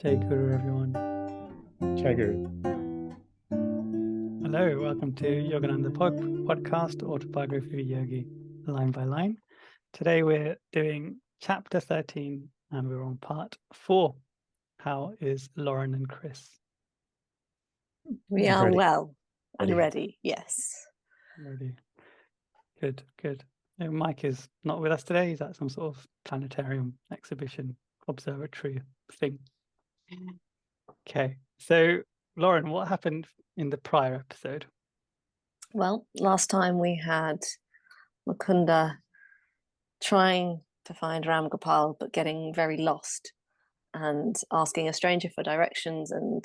Jai Guru, everyone. Jai Guru. Hello, welcome to Yogananda Podcast, Autobiography of a Yogi, line by line. Today we're doing chapter 13 and we're on part 4. How is Lauren and Chris? We are Ready. well Ready. and ready, yes. Ready. Good. Mike is not with us today. He's at some sort of planetarium exhibition, observatory thing. Okay, so Lauren, what happened in the prior episode? Well, last time we had Mukunda trying to find Ram Gopal but getting very lost and asking a stranger for directions, and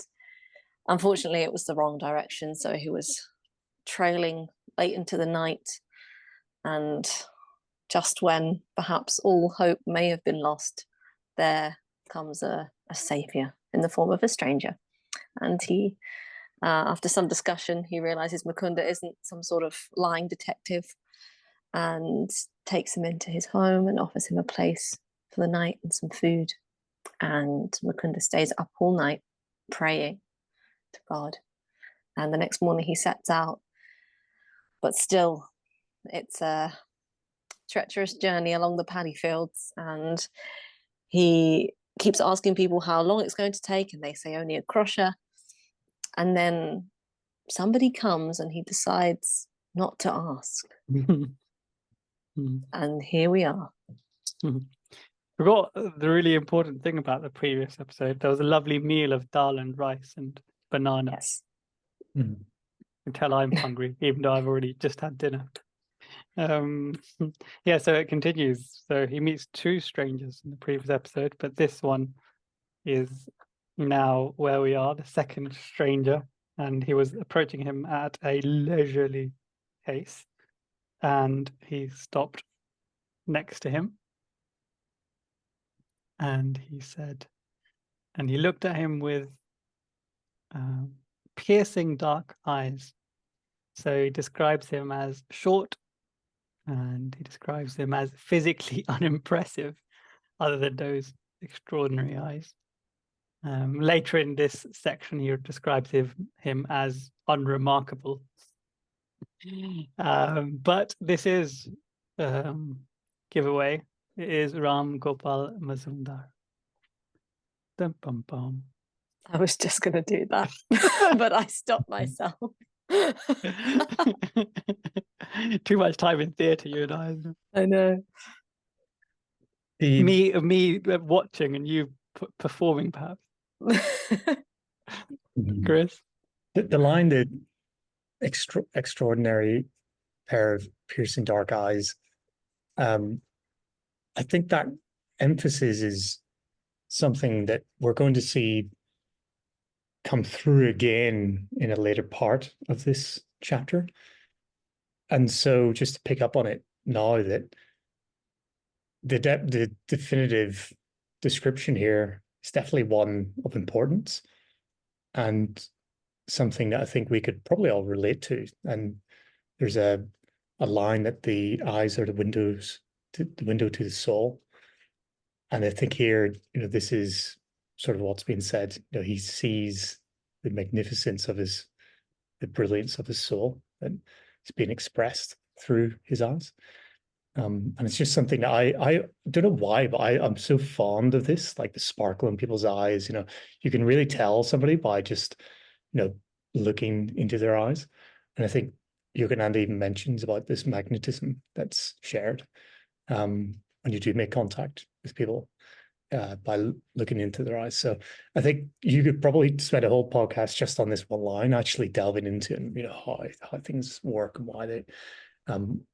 unfortunately it was the wrong direction, so he was trailing late into the night, and just when perhaps all hope may have been lost, there comes a savior in the form of a stranger. And he, after some discussion, he realizes Mukunda isn't some sort of lying detective, and takes him into his home and offers him a place for the night and some food. And Mukunda stays up all night praying to God. And the next morning he sets out, but still it's a treacherous journey along the paddy fields, and he keeps asking people how long it's going to take, and they say only a crusher. And then somebody comes and he decides not to ask. And here we are. Forgot the really important thing about the previous episode. There was a lovely meal of dal and rice and banana. Yes. You can tell I'm hungry, even though I've already just had dinner. Yeah, so it continues. So he meets 2 strangers in the previous episode, but this one is now where we are, the second stranger, and he was approaching him at a leisurely pace, and he stopped next to him, and he said, and he looked at him with piercing dark eyes. So he describes him as short, and he describes him as physically unimpressive, other than those extraordinary eyes. Later in this section, he describes him as unremarkable. But this is giveaway. It is Ram Gopal Mazumdar. Dum, bum, bum. I was just going to do that, but I stopped myself. Too much time in theatre, you and I. I know. Me watching and you performing, perhaps. Chris? The line, the extraordinary pair of piercing dark eyes, I think that emphasis is something that we're going to see come through again in a later part of this chapter. And so just to pick up on it now, that the definitive description here is definitely one of importance and something that I think we could probably all relate to. And there's a line that the eyes are the window to the soul. And I think here, this is sort of what's being said. He sees the magnificence of the brilliance of his soul, and it's being expressed through his eyes. And it's just something that I don't know why, but I'm so fond of this, like the sparkle in people's eyes. You can really tell somebody by just, looking into their eyes. And I think Yogananda even mentions about this magnetism that's shared when you do make contact with people by looking into their eyes. So I think you could probably spend a whole podcast just on this one line, actually delving into how things work and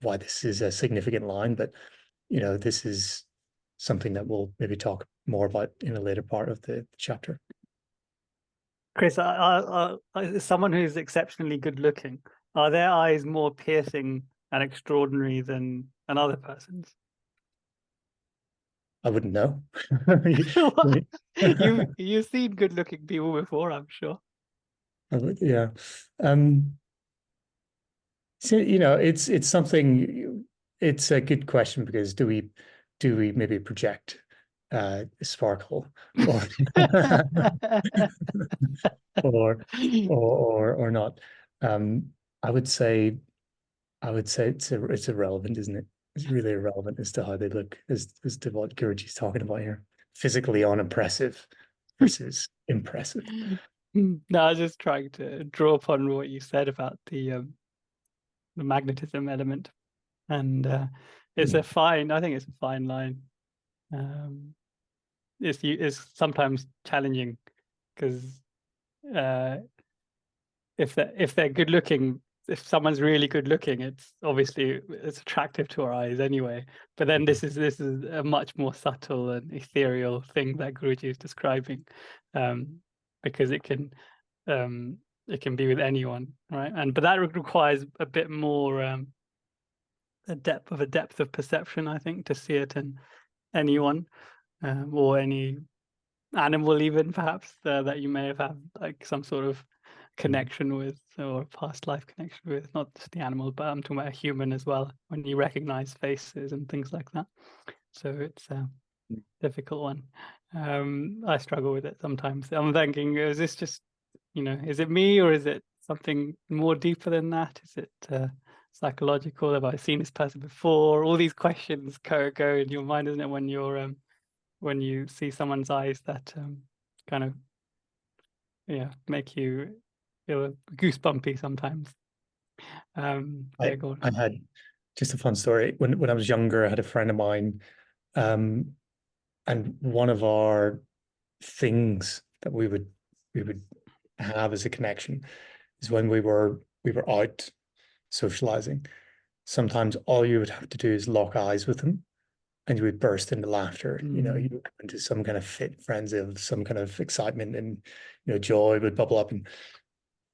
why this is a significant line. But this is something that we'll maybe talk more about in a later part of the chapter. Chris, as someone who's exceptionally good looking, are their eyes more piercing and extraordinary than another person's? I wouldn't know. You've seen good looking people before, I'm sure. Yeah. So, it's something, it's a good question, because do we maybe project sparkle, or or not. I would say it's irrelevant, isn't it? It's really irrelevant as to how they look, as to what Guruji's talking about here. Physically unimpressive versus impressive. No, I was just trying to draw upon what you said about the magnetism element, and it's a fine. I think it's a fine line. It's sometimes challenging because if they're good looking, if someone's really good looking, it's attractive to our eyes anyway. But then this is a much more subtle and ethereal thing that Guruji is describing, because it can be with anyone, right? But that requires a bit more a depth of perception, I think, to see it in anyone, or any animal, even perhaps that you may have had like some sort of connection with, or past life connection with, not just the animal, but I'm talking about a human as well, when you recognize faces and things like that. So it's a difficult one. I struggle with it sometimes. I'm thinking, is this just, is it me, or is it something more deeper than that? Is it psychological? Have I seen this person before? All these questions go in your mind, isn't it, when you're when you see someone's eyes that kind of make you feel goosebumpy sometimes. I had just a fun story. When I was younger, I had a friend of mine, and one of our things that we would have as a connection is when we were out socializing. Sometimes all you would have to do is lock eyes with them, and you would burst into laughter. You would come into some kind of fit frenzy of some kind of excitement, and joy would bubble up, and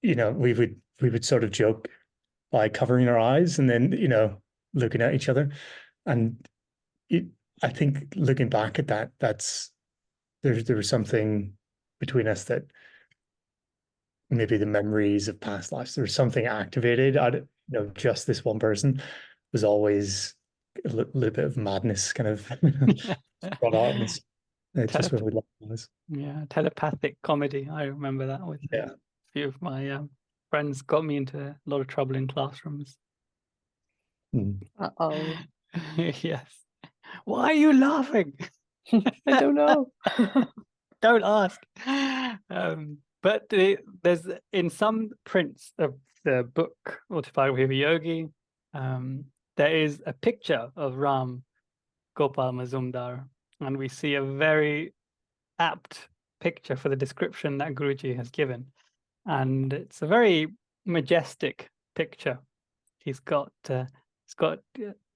we would sort of joke by covering our eyes and then looking at each other. And I think looking back at that, there was something between us that maybe the memories of past lives, there was something activated. Just this one person was always a little bit of madness kind of brought out, and it's just when we love this. Yeah, telepathic comedy. I remember that with a few of my friends. Got me into a lot of trouble in classrooms. Uh-oh. Yes. Why are you laughing? I don't know. Don't ask. But there's, in some prints of the book Autobiography of a Yogi, there is a picture of Ram Gopal Mazumdar, and we see a very apt picture for the description that Guruji has given. And it's a very majestic picture. He's got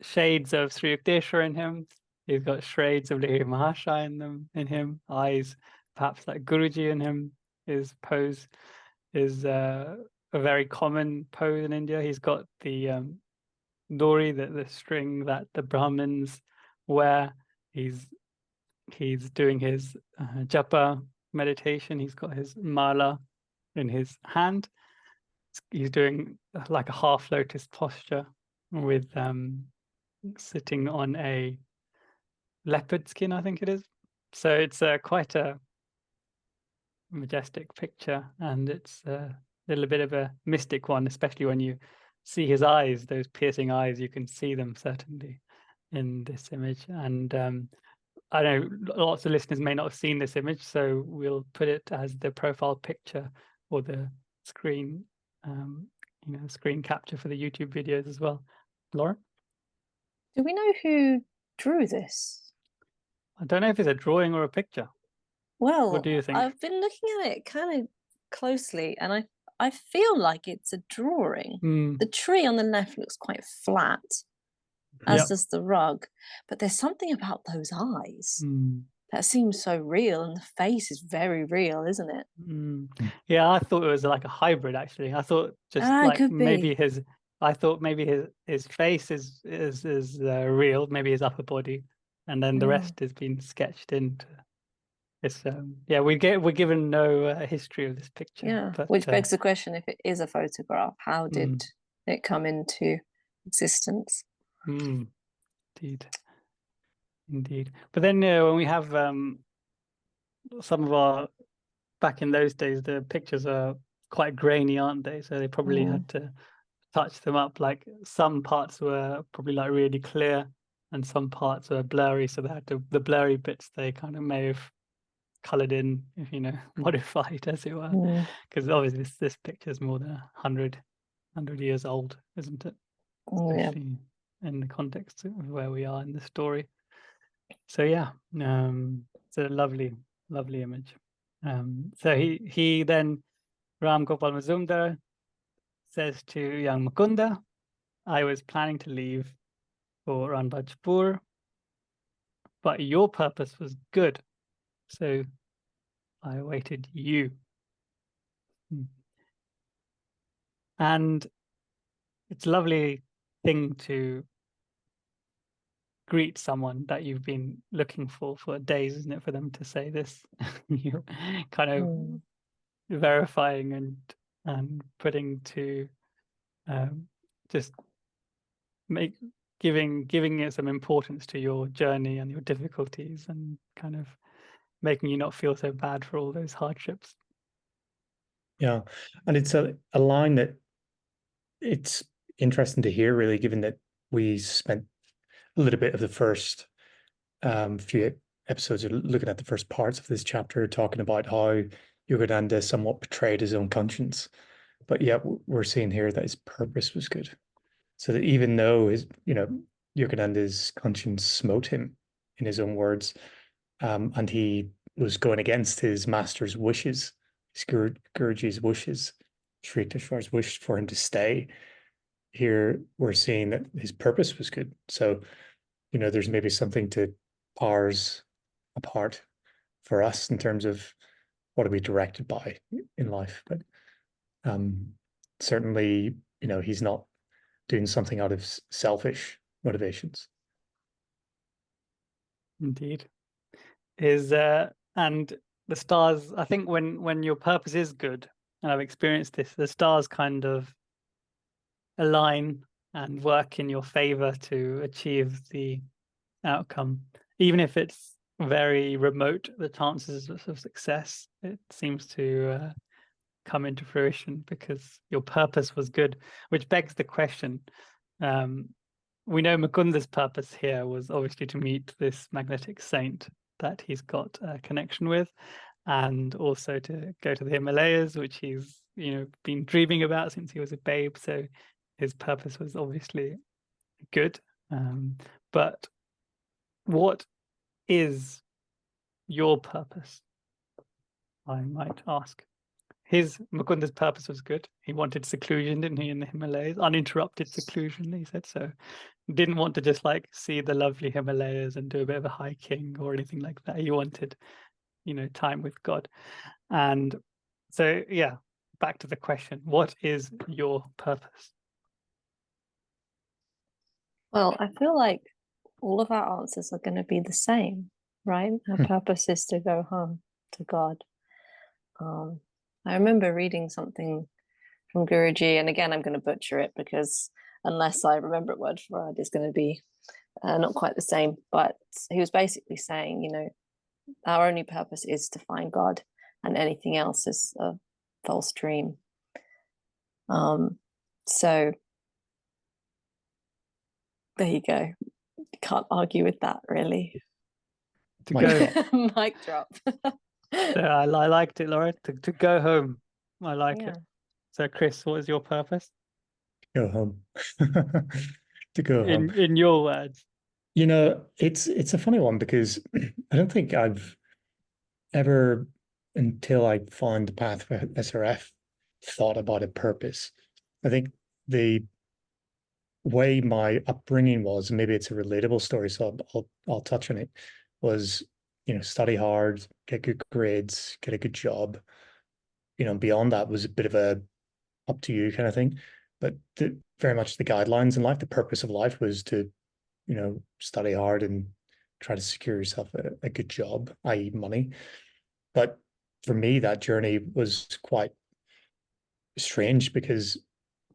shades of Sri Yukteswar in him. He's got shades of Lahiri Mahashaya in him. Eyes, perhaps like Guruji in him. His pose is a very common pose in India. He's got the dori, the string that the Brahmins wear. He's doing his japa meditation. He's got his mala in his hand. He's doing like a half lotus posture with sitting on a leopard skin, I think it is. So it's quite a majestic picture, and it's a little bit of a mystic one, especially when you see his eyes, those piercing eyes. You can see them certainly in this image. And I know lots of listeners may not have seen this image, so we'll put it as the profile picture or the screen, screen capture for the YouTube videos as well. Lauren? Do we know who drew this? I don't know if it's a drawing or a picture. Well, what do you think? I've been looking at it kind of closely, and I feel like it's a drawing. The tree on the left looks quite flat, as does the rug, but there's something about those eyes that seems so real, and the face is very real, isn't it? Yeah, I thought it was like a hybrid, actually. I thought just like maybe his face is real, maybe his upper body, and then the rest has been sketched into. It's we're given no history of this picture. Yeah, but, which begs the question: if it is a photograph, how did it come into existence? Indeed. Indeed. But then when we have some of our, back in those days, the pictures are quite grainy, aren't they? So they probably had to touch them up. Like some parts were probably like really clear and some parts were blurry. So they had to, the blurry bits, they kind of may have colored in, if you know, modified as it were. Because obviously this picture is more than 100 years old, isn't it? Especially in the context of where we are in the story. So yeah, it's a lovely image. So he then, Ram Gopal Mazumdar says to young Mukunda, I was planning to leave for Ranbajpur, but your purpose was good, so I awaited you. And it's a lovely thing to greet someone that you've been looking for days, isn't it, for them to say this? You're kind of verifying and putting to just giving it some importance to your journey and your difficulties, and kind of making you not feel so bad for all those hardships. Yeah, and it's a line that it's interesting to hear, really, given that we spent a little bit of the first few episodes of looking at the first parts of this chapter, talking about how Yogananda somewhat betrayed his own conscience. But yet we're seeing here that his purpose was good. So that even though his, Yogananda's conscience smote him, in his own words, and he was going against his master's wishes, his Guruji's wishes, Sri Krishna's wish for him to stay. Here we're seeing that his purpose was good. So, there's maybe something to parse apart for us in terms of what are we directed by in life. But certainly, he's not doing something out of selfish motivations. Indeed. And the stars, I think when your purpose is good, and I've experienced this, the stars kind of align and work in your favor to achieve the outcome. Even if it's very remote, the chances of success, it seems to come into fruition because your purpose was good, which begs the question. We know Mukunda's purpose here was obviously to meet this magnetic saint that he's got a connection with, and also to go to the Himalayas, which he's been dreaming about since he was a babe. So his purpose was obviously good. But what is your purpose? I might ask. Mukunda's purpose was good. He wanted seclusion, didn't he, in the Himalayas? Uninterrupted seclusion, he said. So didn't want to just like see the lovely Himalayas and do a bit of a hiking or anything like that. He wanted, time with God. And so, yeah, back to the question, what is your purpose? Well, I feel like all of our answers are going to be the same, right? Our purpose is to go home to God. I remember reading something from Guruji, and again, I'm going to butcher it because unless I remember it word for word, it's going to be not quite the same. But he was basically saying, our only purpose is to find God, and anything else is a false dream. So there you go. Can't argue with that, really. Mic drop. I liked it, Laura. To go home. I like it. So, Chris, what is your purpose? Go home. To go home. In your words. It's a funny one because I don't think I've ever, until I found the path for SRF, thought about a purpose. I think the way my upbringing was, maybe it's a relatable story, so I'll touch on it, was, study hard, get good grades, get a good job. Beyond that was a bit of a up to you kind of thing. But very much the guidelines in life, the purpose of life was to, study hard and try to secure yourself a good job, i.e. money. But for me, that journey was quite strange because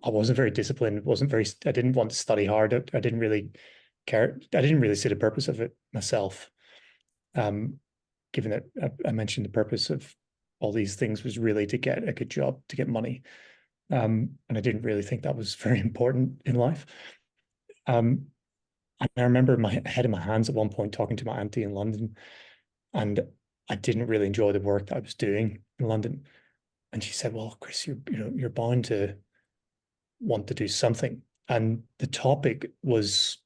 I wasn't very disciplined, I didn't want to study hard. I didn't really I didn't really see the purpose of it myself. Given that I mentioned the purpose of all these things was really to get a good job, to get money. And I didn't really think that was very important in life. And I remember my head in my hands at one point talking to my auntie in London, and I didn't really enjoy the work that I was doing in London. And she said, "Well, Chris, you're bound to want to do something." And the topic was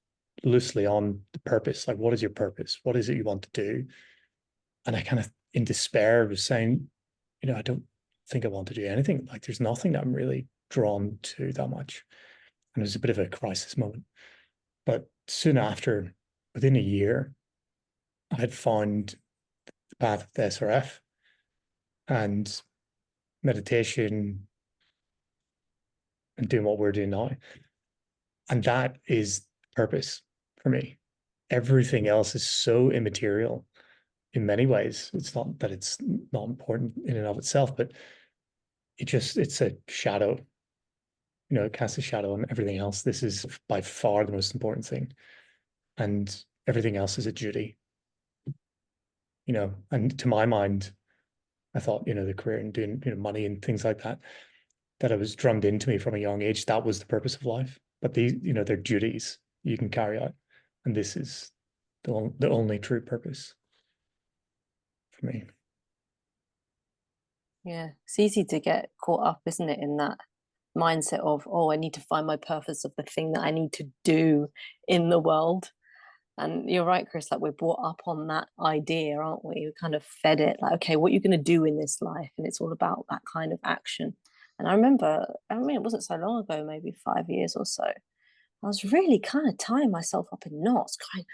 loosely on the purpose. Like, what is your purpose? What is it you want to do? And I kind of, in despair, was saying, I don't think I want to do anything. Like, there's nothing that I'm really drawn to that much. And it was a bit of a crisis moment. But soon after, within a year, I had found the path of the SRF and meditation and doing what we're doing now. And that is purpose for me. Everything else is so immaterial in many ways. It's not that it's not important in and of itself, but it's a shadow. It casts a shadow on everything else. This is by far the most important thing. And everything else is a duty. And to my mind, I thought, the career and doing, money and things like that I was drummed into me from a young age, that was the purpose of life. But these, they're duties you can carry out. And this is the only true purpose for me. Yeah, it's easy to get caught up, isn't it, in that mindset of, oh, I need to find my purpose of the thing that I need to do in the world. And you're right, Chris, like we're brought up on that idea, aren't we? We kind of fed it like, okay, what are you going to do in this life? And it's all about that kind of action. And I remember, it wasn't so long ago, maybe 5 years or so, I was really kind of tying myself up in knots, going,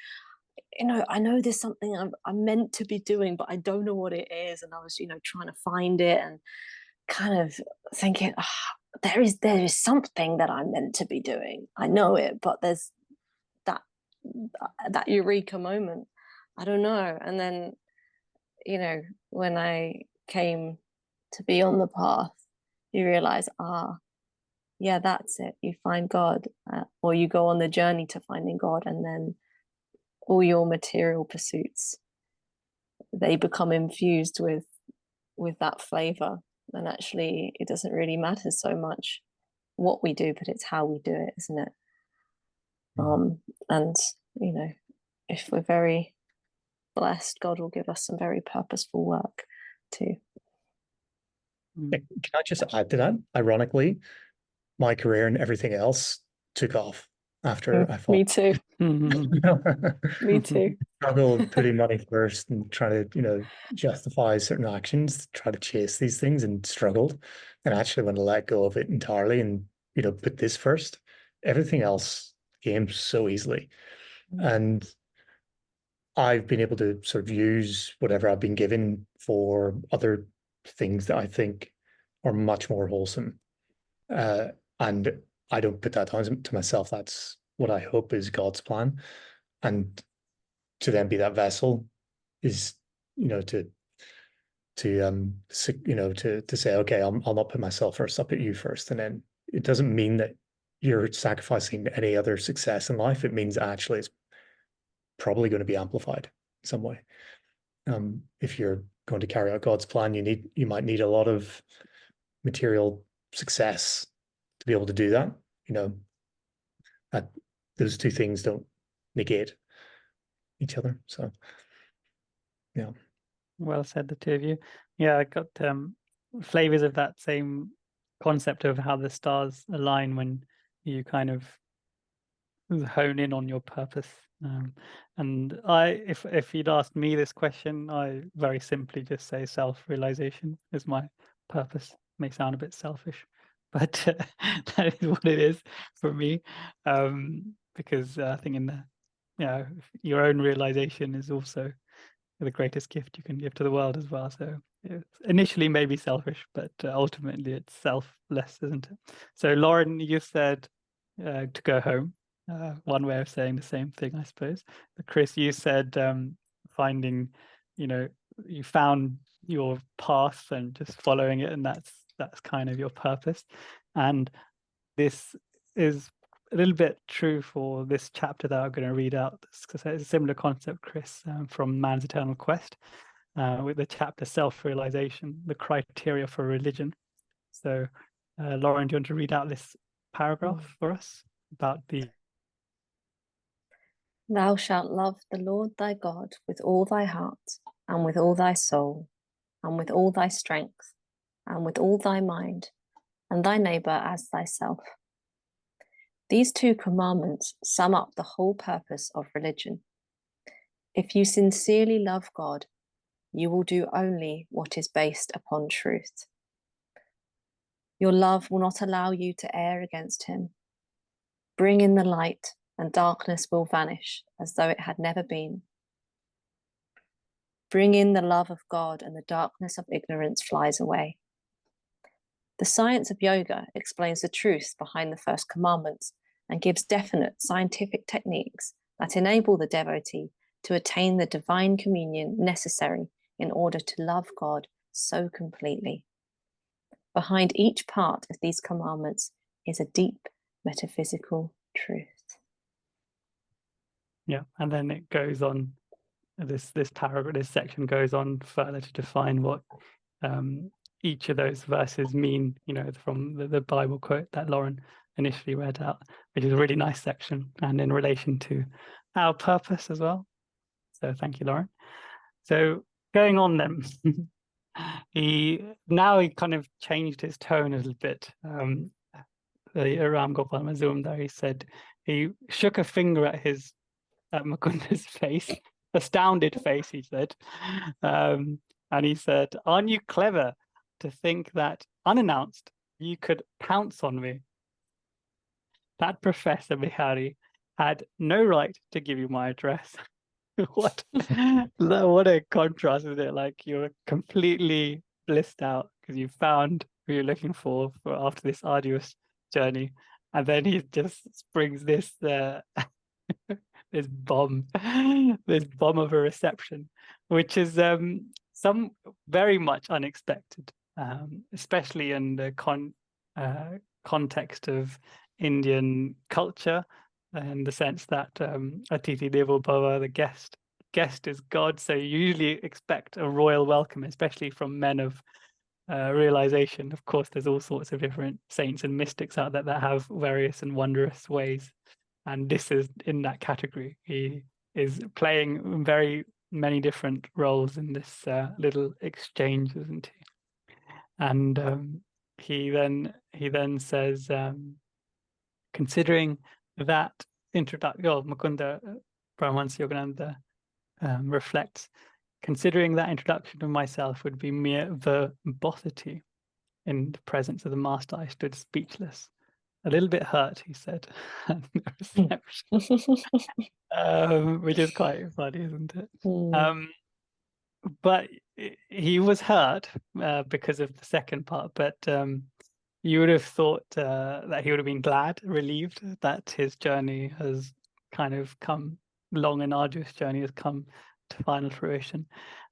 I know there's something I'm meant to be doing, but I don't know what it is. And I was, trying to find it and kind of thinking, there is something that I'm meant to be doing. I know it, but there's that eureka moment. I don't know. And then, when I came to be on the path, you realize, yeah, that's it. You find God, or you go on the journey to finding God, and then all your material pursuits, they become infused with that flavor. And actually, it doesn't really matter so much what we do, but it's how we do it, isn't it? And if we're very blessed, God will give us some very purposeful work too. Can I just add to that? Ironically, my career and everything else took off after I thought. Me too. Me too. Struggled putting money first and trying to, justify certain actions, try to chase these things, and struggled. And actually, when I let go of it entirely and put this first, everything else came so easily. And I've been able to sort of use whatever I've been given for other things that I think are much more wholesome. And I don't put that down to myself. That's what I hope is God's plan. And to then be that vessel is, to say, okay, I'll not put myself first, I'll put you first. And then it doesn't mean that you're sacrificing any other success in life. It means actually it's probably going to be amplified in some way. If you're going to carry out God's plan, you might need a lot of material success to be able to do that. That those two things don't negate each other. So, yeah. Well said, the two of you. Yeah, I got flavors of that same concept of how the stars align when you kind of hone in on your purpose. And if you'd asked me this question, I very simply just say self-realization is my purpose. May sound a bit selfish, but that is what it is for me. Because I think your own realization is also the greatest gift you can give to the world as well. So it's initially maybe selfish, but ultimately it's selfless, isn't it? So Lauren, you said to go home. One way of saying the same thing, I suppose. But Chris, you said finding, you found your path and just following it, and that's kind of your purpose. And this is a little bit true for this chapter that I'm going to read out, because it's a similar concept, Chris, from Man's Eternal Quest, with the chapter Self-Realization, the Criteria for Religion. So, Lauren, do you want to read out this paragraph for us about the... Thou shalt love the Lord thy God with all thy heart, and with all thy soul, and with all thy strength, and with all thy mind, and thy neighbour as thyself. These 2 commandments sum up the whole purpose of religion. If you sincerely love God, you will do only what is based upon truth. Your love will not allow you to err against him. Bring in the light, and darkness will vanish as though it had never been. Bring in the love of God, and the darkness of ignorance flies away. The science of yoga explains the truth behind the first commandments and gives definite scientific techniques that enable the devotee to attain the divine communion necessary in order to love God so completely. Behind each part of these commandments is a deep metaphysical truth. Yeah, and then it goes on, this paragraph, this section goes on further to define what each of those verses mean, from the Bible quote that Lauren initially read out, which is a really nice section, and in relation to our purpose as well. So thank you, Lauren. So going on then, he kind of changed his tone a little bit. The Ram Gopal Mazumdar, he said, he shook a finger at Mukunda's face, astounded face, he said. And he said, aren't you clever to think that unannounced you could pounce on me? That Professor Bihari had no right to give you my address. What a contrast, isn't it? Like, you're completely blissed out because you found who you're looking for after this arduous journey, and then he just springs this this bomb of a reception, which is some very much unexpected, especially in the context of Indian culture, in the sense that Atithi Devo Bhava, the guest is God. So you usually expect a royal welcome, especially from men of realization. Of course, there's all sorts of different saints and mystics out there that have various and wondrous ways, and this is in that category. He is playing very many different roles in this little exchange, isn't he? And he then says, considering that introduction, Mukunda Paramahansa Yogananda reflects, considering that introduction of myself would be mere verbosity. In the presence of the master, I stood speechless, a little bit hurt, he said, which is quite funny, isn't it? But he was hurt because of the second part, but you would have thought that he would have been glad, relieved that his journey has kind of come, long and arduous journey has come to final fruition.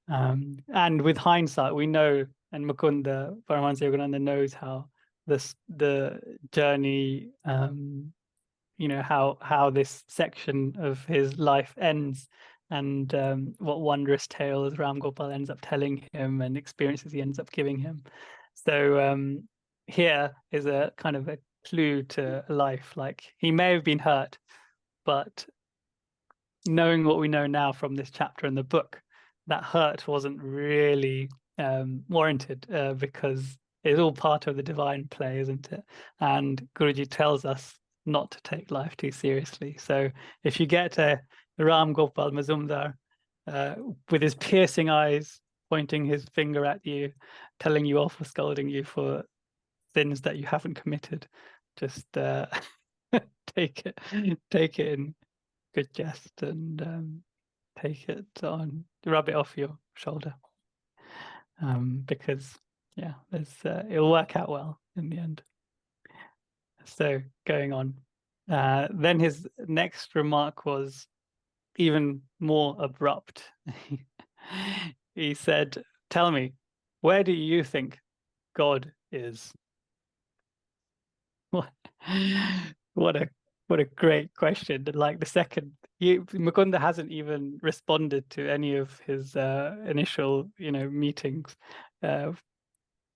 And with hindsight, we know, and Mukunda Paramahansa Yogananda knows how the journey, how this section of his life ends, and what wondrous tales Ram Gopal ends up telling him and experiences he ends up giving him. So here is a kind of a clue to life. Like, he may have been hurt, but knowing what we know now from this chapter in the book, that hurt wasn't really warranted, because it's all part of the divine play, isn't it? And Guruji tells us not to take life too seriously. So if you get Ram Gopal Mazumdar with his piercing eyes, pointing his finger at you, telling you off or scolding you for sins that you haven't committed, just take it in good jest, and take it on, rub it off your shoulder, because it'll work out well in the end. So going on, then his next remark was even more abrupt. He said, tell me, where do you think God is? What a What a great question. And like the second, Mukunda hasn't even responded to any of his initial, meetings,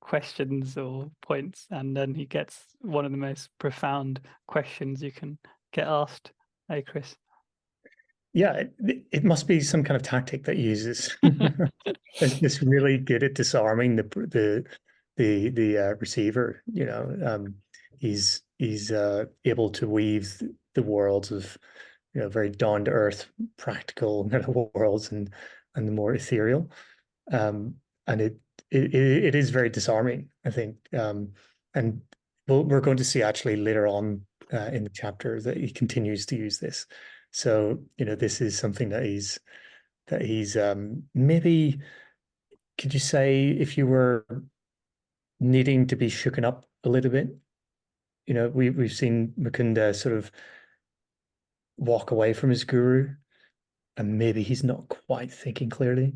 questions or points, and then he gets one of the most profound questions you can get asked. Hey, Chris. Yeah, it must be some kind of tactic that he uses. It's just really good at disarming the receiver. He's able to weave the worlds of very down to earth, practical kind of worlds and the more ethereal, and it is very disarming, I think. And we're going to see actually later on in the chapter that he continues to use this. So this is something that he's maybe, could you say, if you were needing to be shooken up a little bit, we've seen Mukunda sort of walk away from his guru, and maybe he's not quite thinking clearly.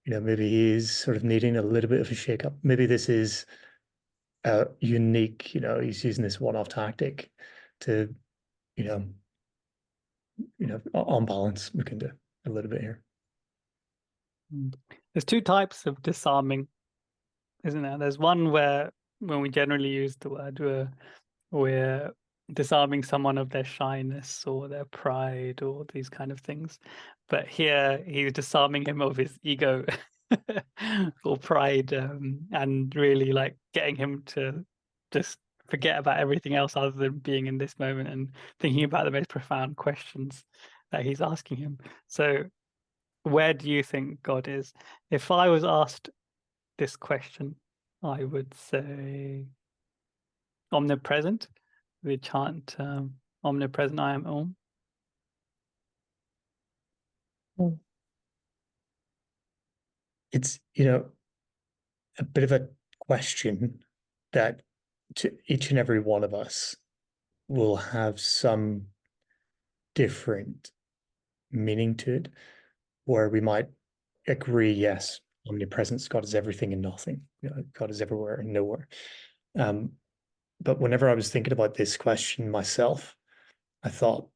Maybe he is sort of needing a little bit of a shake-up. Maybe this is unique, he's using this one-off tactic to, on balance Mukunda a little bit here. There's two types of disarming, isn't there? There's one where, when we generally use the word, we're disarming someone of their shyness or their pride or these kind of things. But here he's disarming him of his ego or pride, and really like getting him to just forget about everything else other than being in this moment and thinking about the most profound questions that he's asking him. So where do you think God is? If I was asked this question, I would say omnipresent. We chant omnipresent I am Om. It's a bit of a question that to each and every one of us will have some different meaning to it, where we might agree, yes, omnipresence, God is everything and nothing. God is everywhere and nowhere. But whenever I was thinking about this question myself, I thought,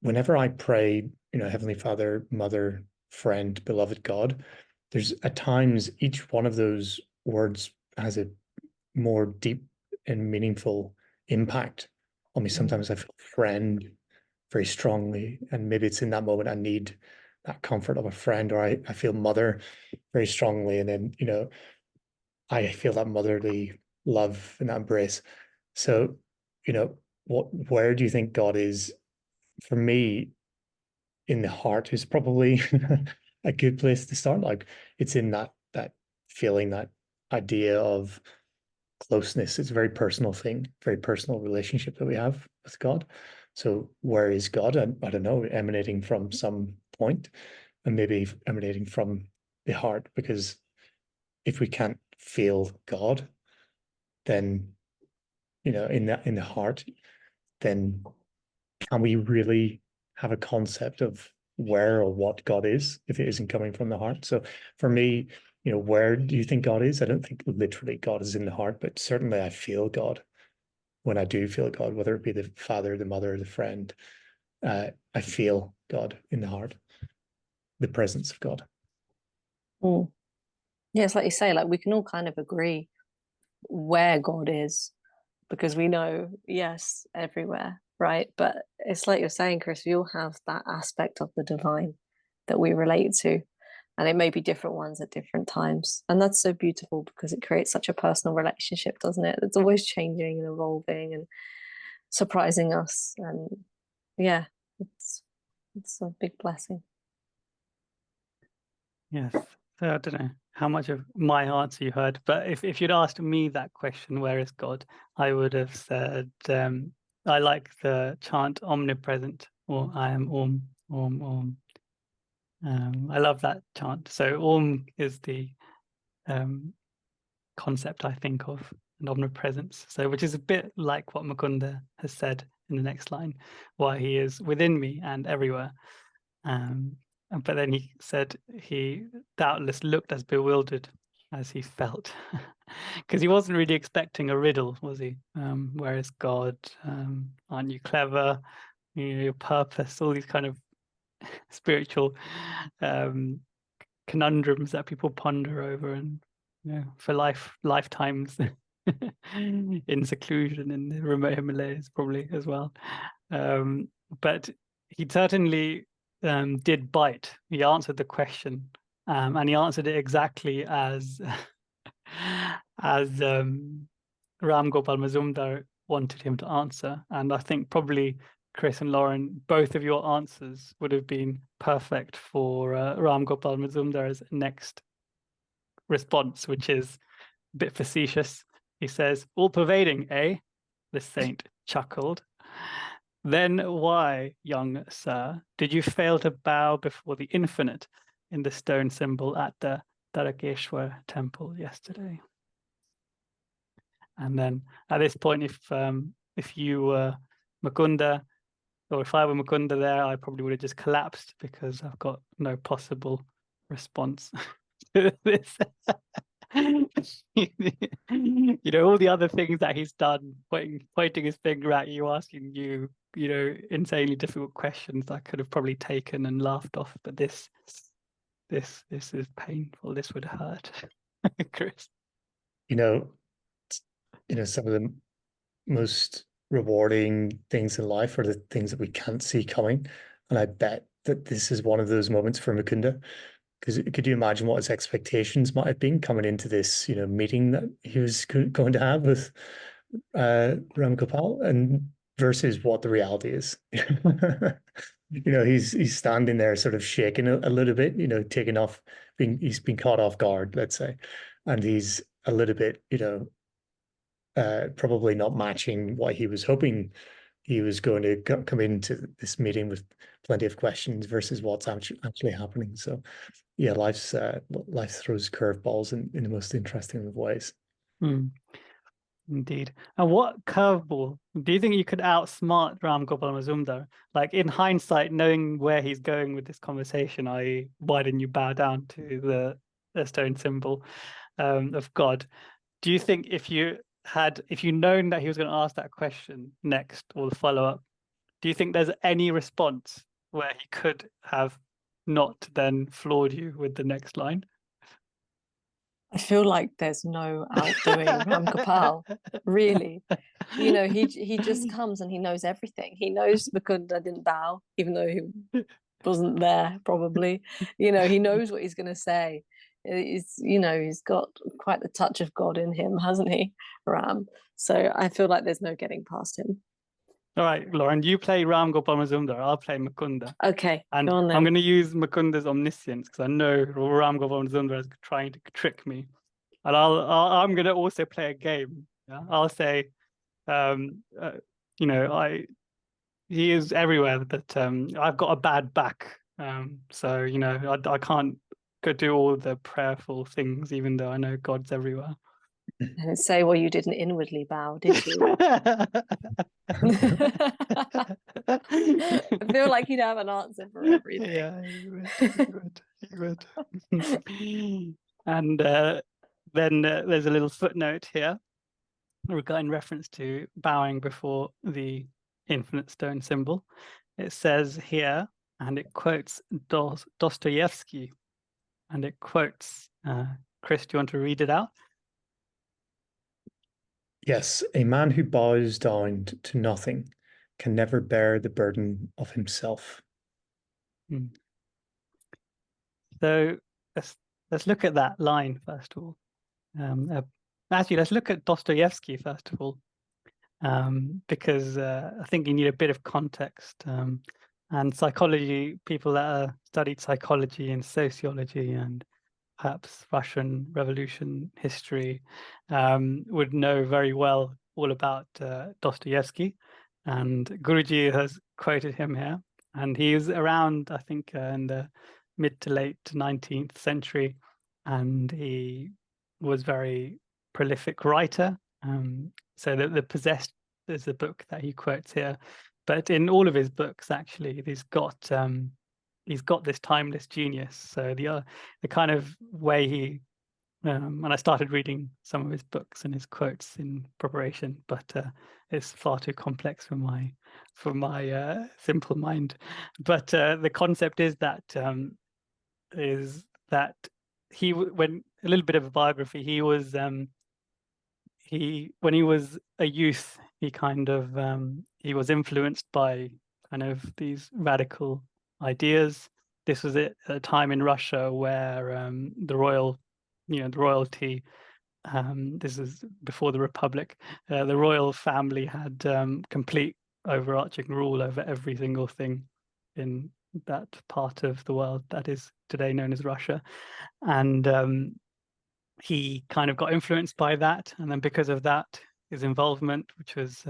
whenever I pray, Heavenly Father, Mother, Friend, Beloved God, there's at times each one of those words has a more deep and meaningful impact on me. Sometimes I feel friend very strongly, and maybe it's in that moment I need that comfort of a friend, or I feel mother very strongly, and then I feel that motherly love and that embrace. So where do you think God is? For me, in the heart is probably a good place to start. Like, it's in that feeling, that idea of closeness. It's a very personal thing, very personal relationship that we have with God. So where is God? I don't know, emanating from some point, and maybe emanating from the heart, because if we can't feel God, then in the heart, then can we really have a concept of where or what God is if it isn't coming from the heart? So for me, where do you think God is? I don't think literally God is in the heart, but certainly I feel God when I do feel God, whether it be the Father, the Mother, the friend. I feel God in the heart, the presence of God. Yeah, it's like you say, like we can all kind of agree where God is, because we know, yes, everywhere, right? But it's like you're saying, Chris, we all have that aspect of the divine that we relate to, and it may be different ones at different times. And that's so beautiful, because it creates such a personal relationship, doesn't it? It's always changing and evolving and surprising us. And yeah, it's a big blessing. Yes. So I don't know how much of my answer you heard, but if you'd asked me that question, where is God, I would have said, I like the chant omnipresent, or I am Om, Om, Om. I love that chant. So Om is the concept I think of, and omnipresence. So which is a bit like what Mukunda has said in the next line, why he is within me and everywhere. But then he said he doubtless looked as bewildered as he felt. Because he wasn't really expecting a riddle, was he? Where is God? Aren't you clever? You know, your purpose, all these kind of spiritual conundrums that people ponder over, and you know, for lifetimes in seclusion in the remote Himalayas, probably as well. But he certainly did bite. He answered the question, and he answered it exactly as Ram Gopal Mazumdar wanted him to answer. And I think probably Chris and Lauren, both of your answers would have been perfect for Ram Gopal Mazumdar's next response, which is a bit facetious. He says, "All pervading, eh?" The saint chuckled. "Then why, young sir, did you fail to bow before the infinite in the stone symbol at the Tarakeshwar temple yesterday?" And then at this point, if you were Mukunda, or if I were Mukunda there, I probably would have just collapsed because I've got no possible response to this. You know, all the other things that he's done, pointing his finger at you, asking you, you know, insanely difficult questions I could have probably taken and laughed off. But this is painful. This would hurt. Chris. You know, some of the most rewarding things in life are the things that we can't see coming. And I bet that this is one of those moments for Mukunda. Because could you imagine what his expectations might have been coming into this, meeting that he was going to have with Ram Gopal, and versus what the reality is? He's standing there sort of shaking a little bit, he's been caught off guard, let's say, and he's a little bit, probably not matching what he was hoping he was going to come into this meeting with plenty of questions versus what's actually happening. So yeah, life throws curveballs in the most interesting of ways. Indeed. And what curveball do you think you could outsmart Ram Gopal Mazumdar? Like, in hindsight, knowing where he's going with this conversation, i.e., why didn't you bow down to the stone symbol of God? Do you think if you known that he was going to ask that question next, or the follow-up, do you think there's any response where he could have not then floored you with the next line? I feel like there's no outdoing Ram Gopal, really. He just comes and he knows everything. He knows Mukunda didn't bow, even though he wasn't there, probably. He knows what he's going to say. He's got quite the touch of God in him, hasn't he, Ram? So I feel like there's no getting past him. All right, Lauren, you play Ram Gopal Mazumdar. I'll play Mukunda. Okay, and go on then. I'm going to use Mukunda's omniscience because I know Ram Gopal Mazumdar is trying to trick me, and I'm going to also play a game. Yeah? I'll say, he is everywhere, but I've got a bad back, so I can't go do all the prayerful things, even though I know God's everywhere. And say, well, you didn't inwardly bow, did you? I feel like you'd have an answer for everything. Yeah, you would. And then there's a little footnote here regarding reference to bowing before the infinite stone symbol. It says here, and it quotes Dostoevsky, and it quotes, Chris, do you want to read it out? Yes, a man who bows down to nothing can never bear the burden of himself. So let's look at that line first of all. Actually, let's look at Dostoevsky first of all, because I think you need a bit of context. And psychology, people that studied psychology and sociology and perhaps Russian Revolution history would know very well all about Dostoevsky, and Guruji has quoted him here, and he was around, I think, in the mid to late 19th century, and he was very prolific writer. So the Possessed is the book that he quotes here, but in all of his books, actually, he's got this timeless genius. So the kind of way he And I started reading some of his books and his quotes in preparation, but it's far too complex for my simple mind. But the concept is that when a little bit of a biography, he was when he was a youth, he kind of he was influenced by kind of these radical ideas. This was at a time in Russia where the royalty. This is before the Republic. The royal family had complete overarching rule over every single thing in that part of the world that is today known as Russia, and he kind of got influenced by that, and then because of that, his involvement, which was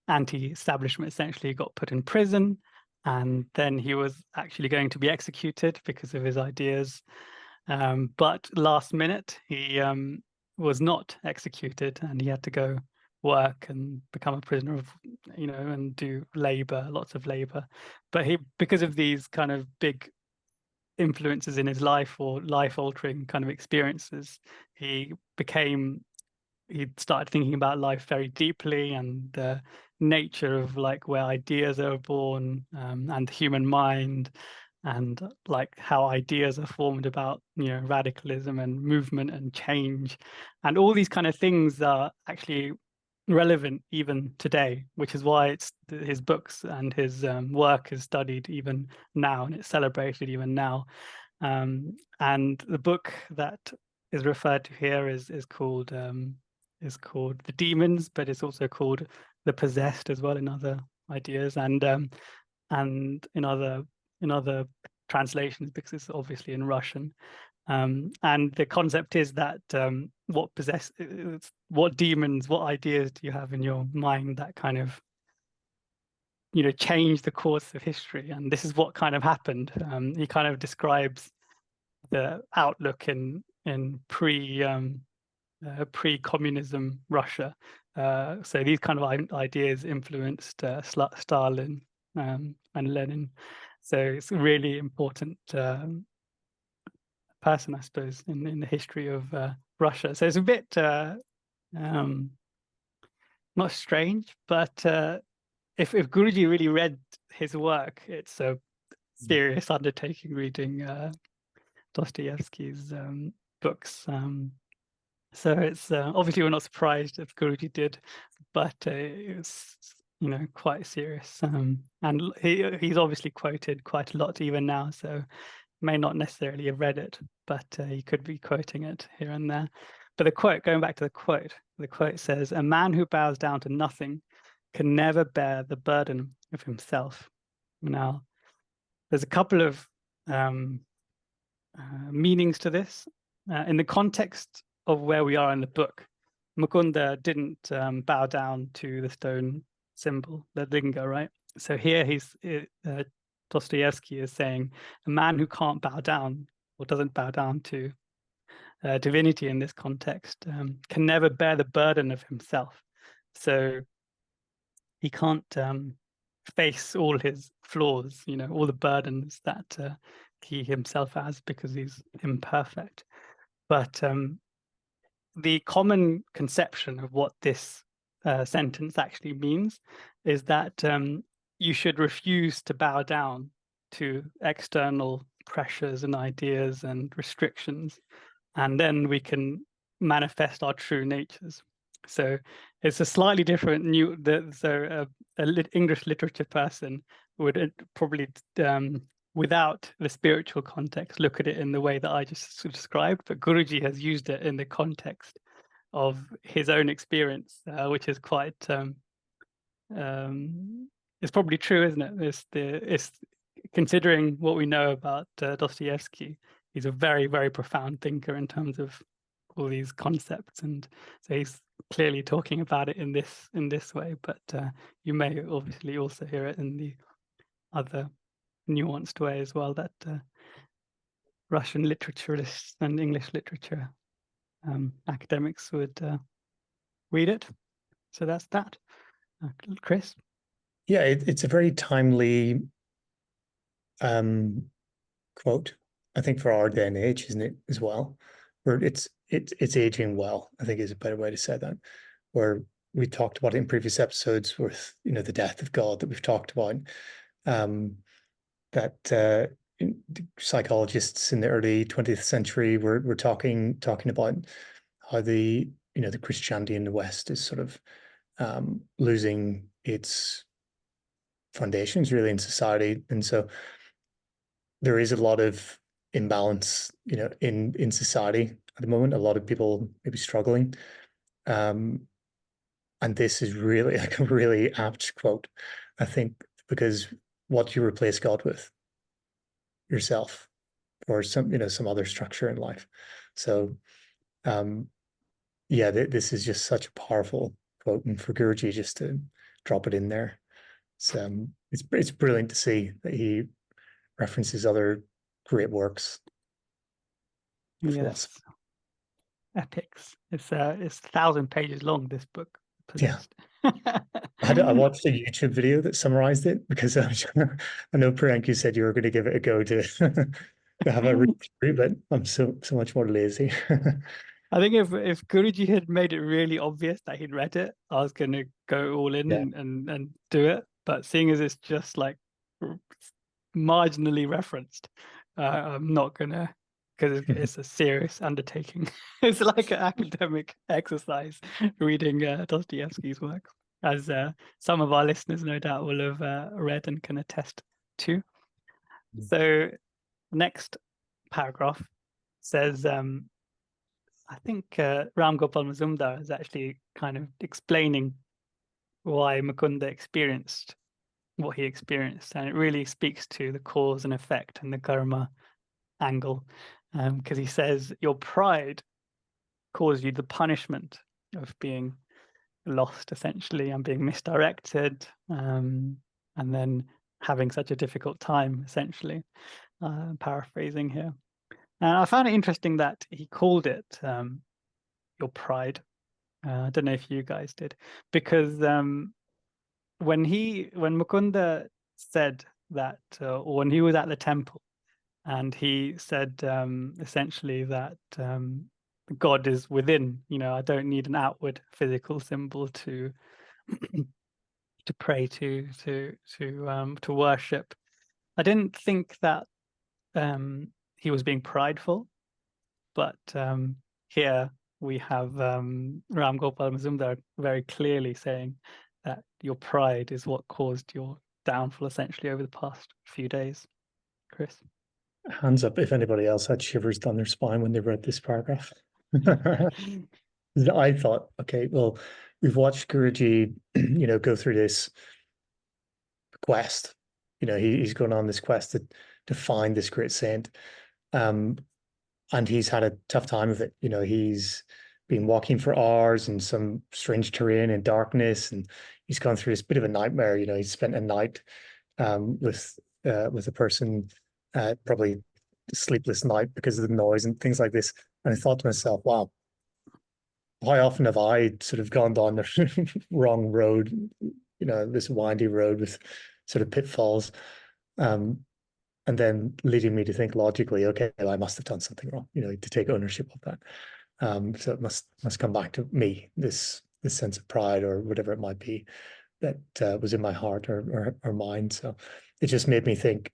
anti-establishment, essentially got put in prison, and then he was actually going to be executed because of his ideas. But last minute, he was not executed, and he had to go work and become a prisoner of, and do labor, lots of labor. But because of these kind of big influences in his life or life-altering kind of experiences, he started thinking about life very deeply, and the nature of like where ideas are born, and the human mind, and like how ideas are formed about radicalism and movement and change, and all these kind of things are actually relevant even today, which is why his books and his work is studied even now, and it's celebrated even now. And the book that is referred to here is called The Demons, but it's also called The Possessed as well in other ideas, and in other translations, because it's obviously in Russian. And the concept is that what demons, what ideas do you have in your mind that kind of change the course of history? And this is what kind of happened. He kind of describes the outlook in pre-communism Russia. So these kind of ideas influenced Stalin and Lenin. So it's a really important person, I suppose, in the history of Russia. So it's a bit not strange, but if Guruji really read his work, it's a serious undertaking reading Dostoevsky's books. So it's obviously we're not surprised if Guruji did, but it's quite serious. And he's obviously quoted quite a lot even now, so may not necessarily have read it, but he could be quoting it here and there. But the quote, going back to the quote says, "A man who bows down to nothing can never bear the burden of himself." Now, there's a couple of meanings to this. In the context of where we are in the book, Mukunda didn't bow down to the stone symbol, the linga, right? So here Dostoevsky is saying a man who can't bow down or doesn't bow down to divinity in this context can never bear the burden of himself. So he can't face all his flaws, all the burdens that he himself has, because he's imperfect. But the common conception of what this sentence actually means is that you should refuse to bow down to external pressures and ideas and restrictions, and then we can manifest our true natures. So it's a slightly different English literature person would probably without the spiritual context look at it in the way that I just described, but Guruji has used it in the context of his own experience, which is quite it's probably true, isn't it? It's considering what we know about Dostoevsky, he's a very, very profound thinker in terms of all these concepts, and so he's clearly talking about it in this way. But you may obviously also hear it in the other nuanced way as well, that Russian literaturists and English literature academics would read it. So that's that. Chris? Yeah, it's a very timely quote, I think, for our day and age, isn't it, as well? Where it's it's aging well, I think is a better way to say that. Where we talked about it in previous episodes with, you know, the death of God that we've talked about, that psychologists in the early 20th century were talking about how the, you know, the Christianity in the West is sort of losing its foundations really in society, and so there is a lot of imbalance, you know, in society at the moment. A lot of people maybe struggling, and this is really like a really apt quote, I think, because what do you replace God with? Yourself, or some, you know, some other structure in life. So yeah, this is just such a powerful quote, and for Guruji just to drop it in there, it's brilliant to see that he references other great works of Yes. philosophy. Epics. It's 1,000 pages long, this book, Yeah. Possessed. I watched a YouTube video that summarized it because I know Priyank, you said you were going to give it a go to have a read through, but I'm so much more lazy. I think if Guruji had made it really obvious that he'd read it, I was going to go all in Yeah. and do it. But seeing as it's just like marginally referenced, I'm not gonna, because it's a serious undertaking. It's like an academic exercise reading Dostoevsky's work, as some of our listeners no doubt will have read and can attest to. So next paragraph says, I think Ram Gopal Mazumdar is actually kind of explaining why Mukunda experienced what he experienced, and it really speaks to the cause and effect and the karma angle, because he says your pride caused you the punishment of being lost essentially and being misdirected, and then having such a difficult time essentially, paraphrasing here. And I found it interesting that he called it your pride. I don't know if you guys did, because when Mukunda said that, or when he was at the temple, and he said essentially that God is within. You know, I don't need an outward physical symbol to to pray to worship. I didn't think that he was being prideful, but here we have Ram Gopal Mazumdar very clearly saying that your pride is what caused your downfall essentially over the past few days. Chris? Hands up if anybody else had shivers down their spine when they read this paragraph. I thought, okay, well, we've watched Guruji, you know, go through this quest. You know, he's going on this quest to find this great saint, and he's had a tough time of it. You know, he's been walking for hours in some strange terrain in darkness, and he's gone through this bit of a nightmare. You know, he's spent a night with a person, probably a sleepless night because of the noise and things like this. And I thought to myself, wow, how often have I sort of gone down the wrong road, you know, this windy road with sort of pitfalls, and then leading me to think logically, okay, well, I must have done something wrong, you know, to take ownership of that. So it must come back to me, this sense of pride or whatever it might be that was in my heart or mind. So it just made me think,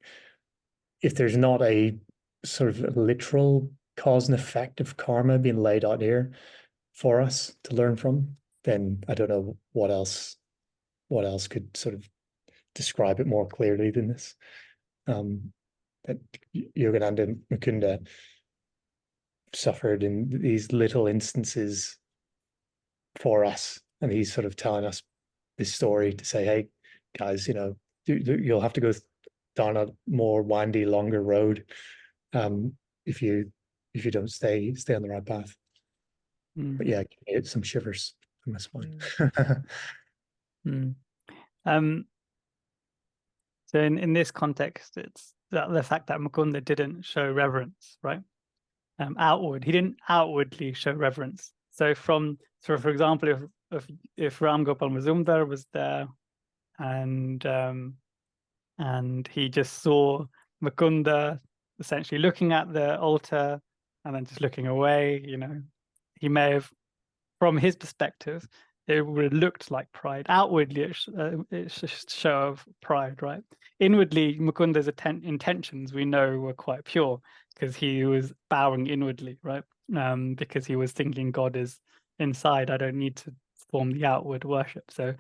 if there's not a sort of literal cause and effect of karma being laid out here for us to learn from, then I don't know what else could sort of describe it more clearly than this. That Yogananda Mukunda suffered in these little instances for us, and he's sort of telling us this story to say, hey guys, you know, you'll have to go down a more windy, longer road if you don't stay on the right path. But yeah, it's some shivers from my spine. So in this context, it's the fact that Mukunda didn't show reverence, right? He didn't outwardly show reverence. So for example, if Ram Gopal Mazumdar was there and he just saw Mukunda essentially looking at the altar and then just looking away, you know, he may have, from his perspective, it would have looked like pride. Outwardly, it's a show of pride, right? Inwardly, Mukunda's intentions, we know, were quite pure, because he was bowing inwardly, right? Because he was thinking God is inside. I don't need to form the outward worship. So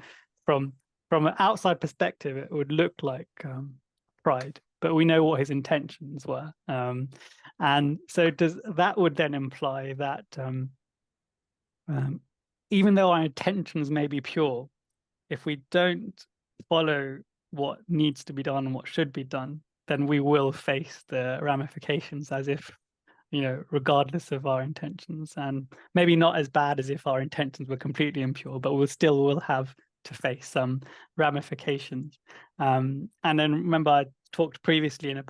from an outside perspective, it would look like pride, but we know what his intentions were. And so that would then imply that even though our intentions may be pure, if we don't follow what needs to be done and what should be done, then we will face the ramifications as if, regardless of our intentions, and maybe not as bad as if our intentions were completely impure, but will have to face some ramifications. And then remember, I talked previously in a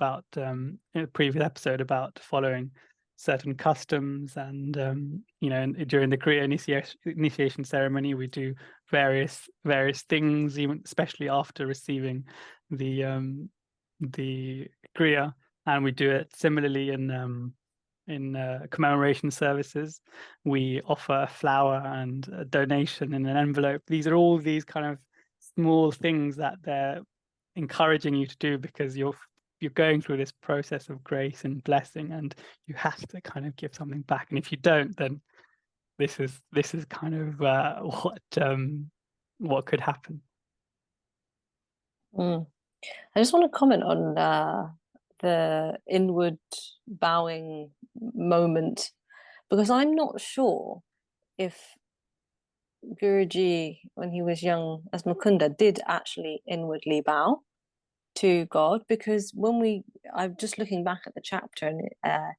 previous episode about following certain customs, and during the Kriya initiation ceremony, we do various things, even especially after receiving the Kriya, and we do it similarly in commemoration services. We offer a flower and a donation in an envelope. These are all these kind of small things that they're encouraging you to do, because you're going through this process of grace and blessing, and you have to kind of give something back. And if you don't, then this is kind of what could happen. I just want to comment on the inward bowing moment, because I'm not sure if Guruji, when he was young as Mukunda, did actually inwardly bow to God, because I'm just looking back at the chapter, and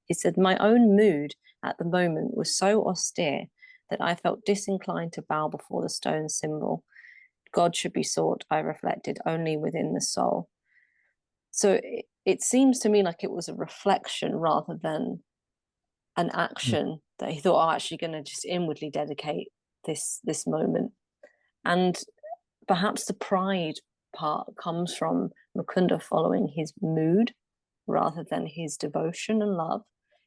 he said, my own mood at the moment was so austere that I felt disinclined to bow before the stone symbol. God should be sought, I reflected, only within the soul. So it seems to me like it was a reflection rather than an action, that he thought, I'm actually going to just inwardly dedicate this moment. And perhaps the pride part comes from Mukunda following his mood rather than his devotion and love.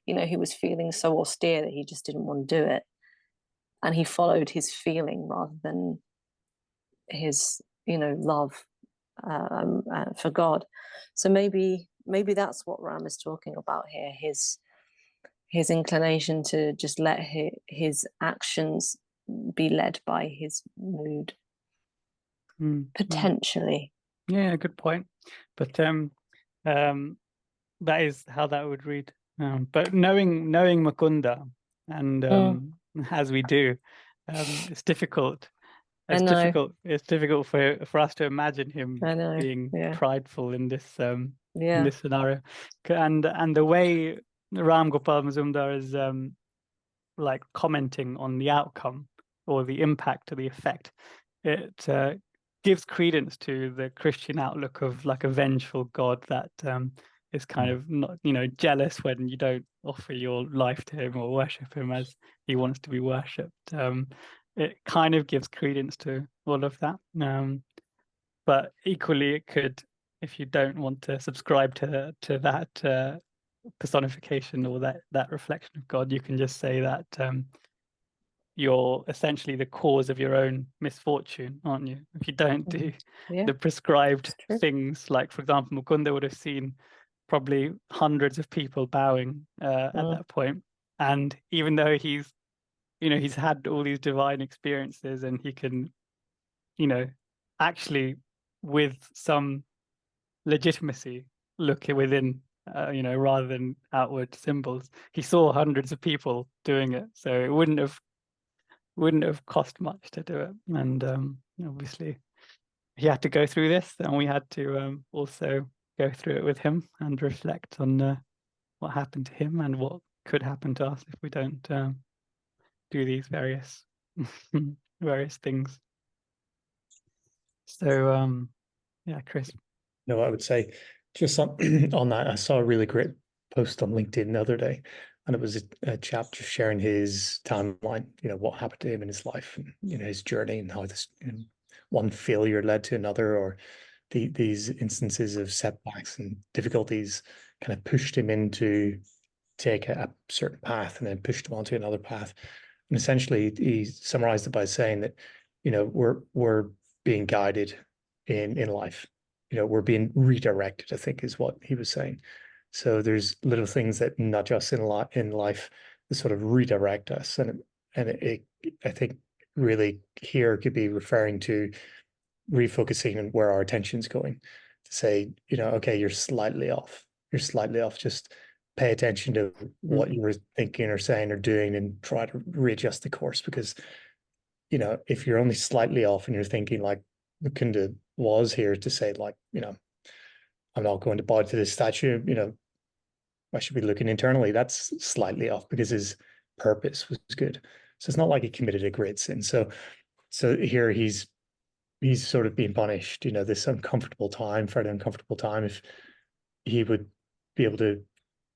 He was feeling so austere that he just didn't want to do it, and he followed his feeling rather than his love for God. So maybe that's what Ram is talking about here, his inclination to just let his actions be led by his mood. Potentially. Yeah, good point. But that is how that would read. But knowing Mukunda, and as we do, it's difficult. It's difficult for us to imagine him being prideful in this scenario. And the way Ram Gopal Mazumdar is like commenting on the outcome or the impact or the effect, it gives credence to the Christian outlook of like a vengeful God that is kind of not, jealous when you don't offer your life to him or worship him as he wants to be worshipped. It kind of gives credence to all of that. But equally, it could, if you don't want to subscribe to that personification or that reflection of God, you can just say that you're essentially the cause of your own misfortune, aren't you? If you don't do the prescribed things, like, for example, Mukunda would have seen probably hundreds of people bowing at that point. And even though he's had all these divine experiences, and he can, actually with some legitimacy look within, rather than outward symbols, he saw hundreds of people doing it. So it wouldn't have cost much to do it. And obviously he had to go through this, and we had to also go through it with him and reflect on what happened to him and what could happen to us if we don't do these various things. So Chris. No, I would say just on that, I saw a really great post on LinkedIn the other day, and it was a chap just sharing his timeline, what happened to him in his life, and his journey, and how this one failure led to another, or these instances of setbacks and difficulties kind of pushed him into take a certain path, and then pushed him onto another path. And essentially, he summarized it by saying that, you know, we're being guided in life. You know, we're being redirected, I think is what he was saying. So there's little things that nudge us in life that sort of redirect us. And it I think really here could be referring to refocusing on where our attention's going, to say, you know, okay, you're slightly off. You're slightly off. Just pay attention to what you were thinking or saying or doing and try to readjust the course. Because, you know, if you're only slightly off and you're thinking like Mukunda was here to say, like, you know, I'm not going to bow to this statue, you know, I should be looking internally. That's slightly off because his purpose was good. So it's not like he committed a great sin. So here he's sort of being punished, you know, this uncomfortable time, fairly uncomfortable time. If he would be able to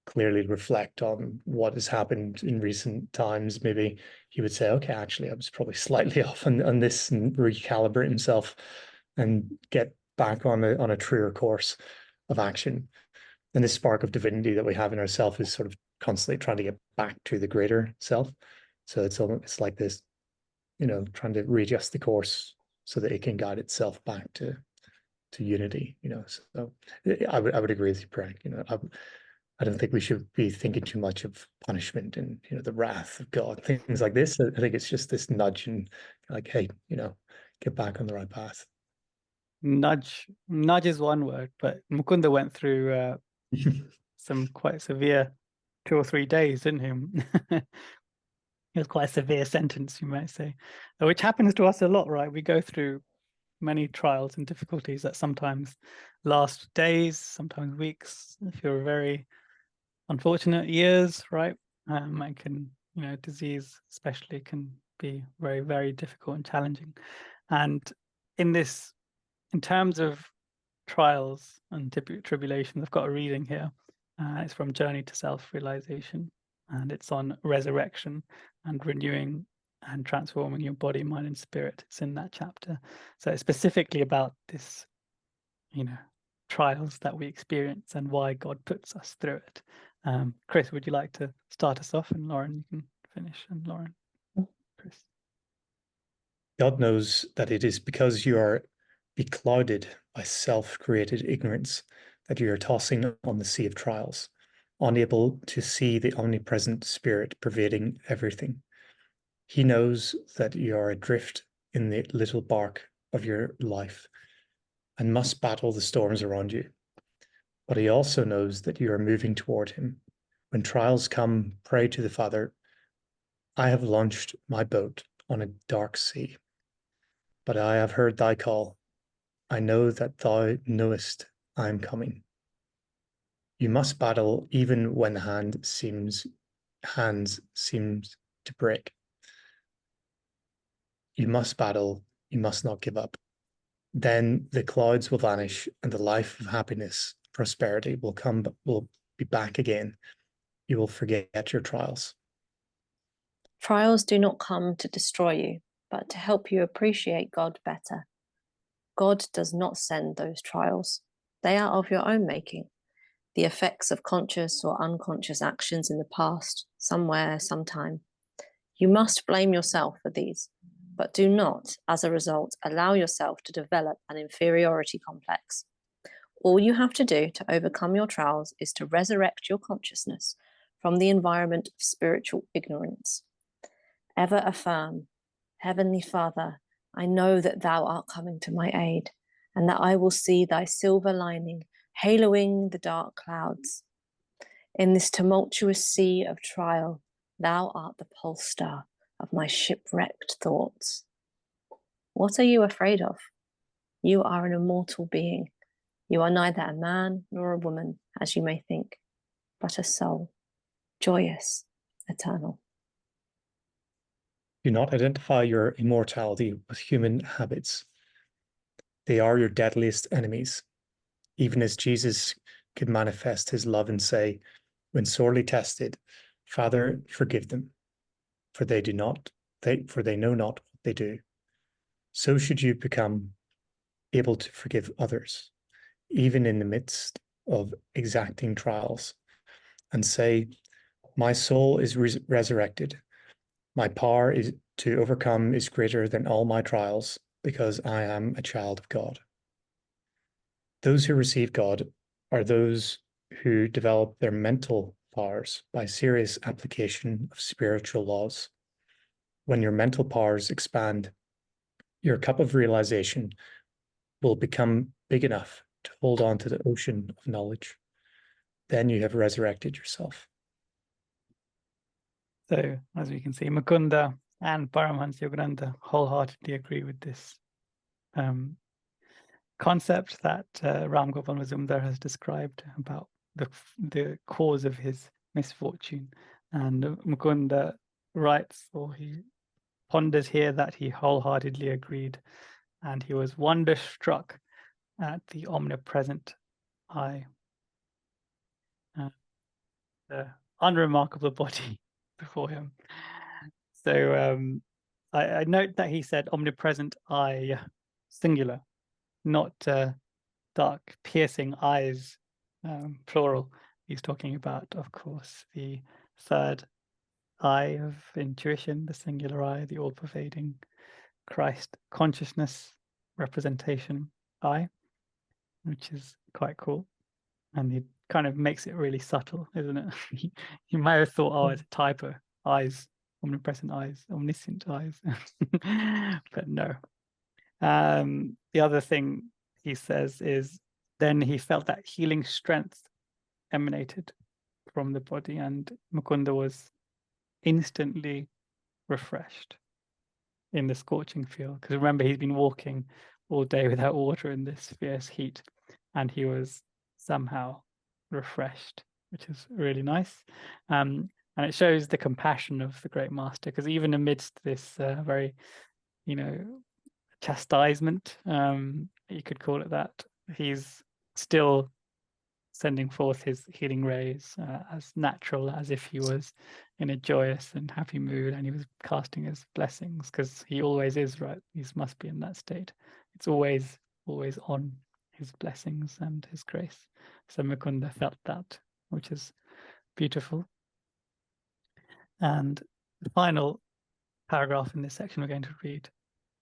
clearly reflect on what has happened in recent times, maybe he would say, okay, actually, I was probably slightly off on this, and recalibrate himself and get back on a truer course of action. And this spark of divinity that we have in ourselves is sort of constantly trying to get back to the greater self. So it's like this, you know, trying to readjust the course so that it can guide itself back to unity, you know. So I would agree with you, Parag. You know, I don't think we should be thinking too much of punishment and, you know, the wrath of God, things like this. I think it's just this nudge and like, hey, you know, get back on the right path. Nudge is one word, but Mukunda went through some quite severe 2 or 3 days, didn't he? It was quite a severe sentence, you might say, which happens to us a lot, right? We go through many trials and difficulties that sometimes last days, sometimes weeks. If you're very unfortunate, years, right? And can, you know, disease especially can be very, very difficult and challenging. And in terms of trials and tribulations, I've got a reading here. It's from Journey to Self-Realization, and it's on resurrection and renewing and transforming your body, mind, and spirit. It's in that chapter. So it's specifically about this, you know, trials that we experience and why God puts us through it. Chris, would you like to start us off? And Lauren, you can finish. And Lauren, Chris. God knows that it is because you are beclouded by self-created ignorance that you are tossing on the sea of trials, unable to see the omnipresent Spirit pervading everything. He knows that you are adrift in the little bark of your life and must battle the storms around you. But he also knows that you are moving toward him. When trials come, pray to the Father, I have launched my boat on a dark sea, but I have heard thy call. I know that thou knowest I am coming. You must battle even when hands seems to break. You must battle, you must not give up. Then the clouds will vanish and the life of happiness, prosperity will be back again. You will forget your trials. Trials do not come to destroy you, but to help you appreciate God better. God does not send those trials. They are of your own making, the effects of conscious or unconscious actions in the past, somewhere, sometime. You must blame yourself for these, but do not, as a result, allow yourself to develop an inferiority complex. All you have to do to overcome your trials is to resurrect your consciousness from the environment of spiritual ignorance. Ever affirm, Heavenly Father, I know that thou art coming to my aid, and that I will see thy silver lining haloing the dark clouds. In this tumultuous sea of trial, thou art the pole star of my shipwrecked thoughts. What are you afraid of? You are an immortal being. You are neither a man nor a woman, as you may think, but a soul, joyous, eternal. Do not identify your immortality with human habits. They are your deadliest enemies. Even as Jesus could manifest his love and say, when sorely tested, Father, forgive them, for they know not what they do. So should you become able to forgive others, even in the midst of exacting trials, and say, my soul is resurrected. My power is to overcome is greater than all my trials, because I am a child of God. Those who receive God are those who develop their mental powers by serious application of spiritual laws. When your mental powers expand, your cup of realization will become big enough to hold on to the ocean of knowledge. Then you have resurrected yourself. So, as we can see, Mukunda and Paramahansa Yogananda wholeheartedly agree with this concept that Ram Gopal Mazumdar has described about the cause of his misfortune. And Mukunda writes, or he ponders here, that he wholeheartedly agreed, and he was wonderstruck at the omnipresent I, the unremarkable body before him. So I note that he said omnipresent I, singular, not dark, piercing eyes, plural. He's talking about, of course, the third eye of intuition, the singular eye, the all-pervading Christ consciousness representation eye, which is quite cool. And he kind of makes it really subtle, isn't it? You might have thought, oh, it's a typo, eyes, omnipresent eyes, omniscient eyes, but no. The other thing he says is, then he felt that healing strength emanated from the body, and Mukunda was instantly refreshed in the scorching field. Because remember, he's been walking all day without water in this fierce heat, and he was somehow refreshed, which is really nice. And it shows the compassion of the great master, because even amidst this very, chastisement, you could call it that, he's still sending forth his healing rays as natural as if he was in a joyous and happy mood, and he was casting his blessings, because he always is, right? He must be in that state. It's always on, his blessings and his grace. So Mukunda felt that, which is beautiful. And the final paragraph in this section we're going to read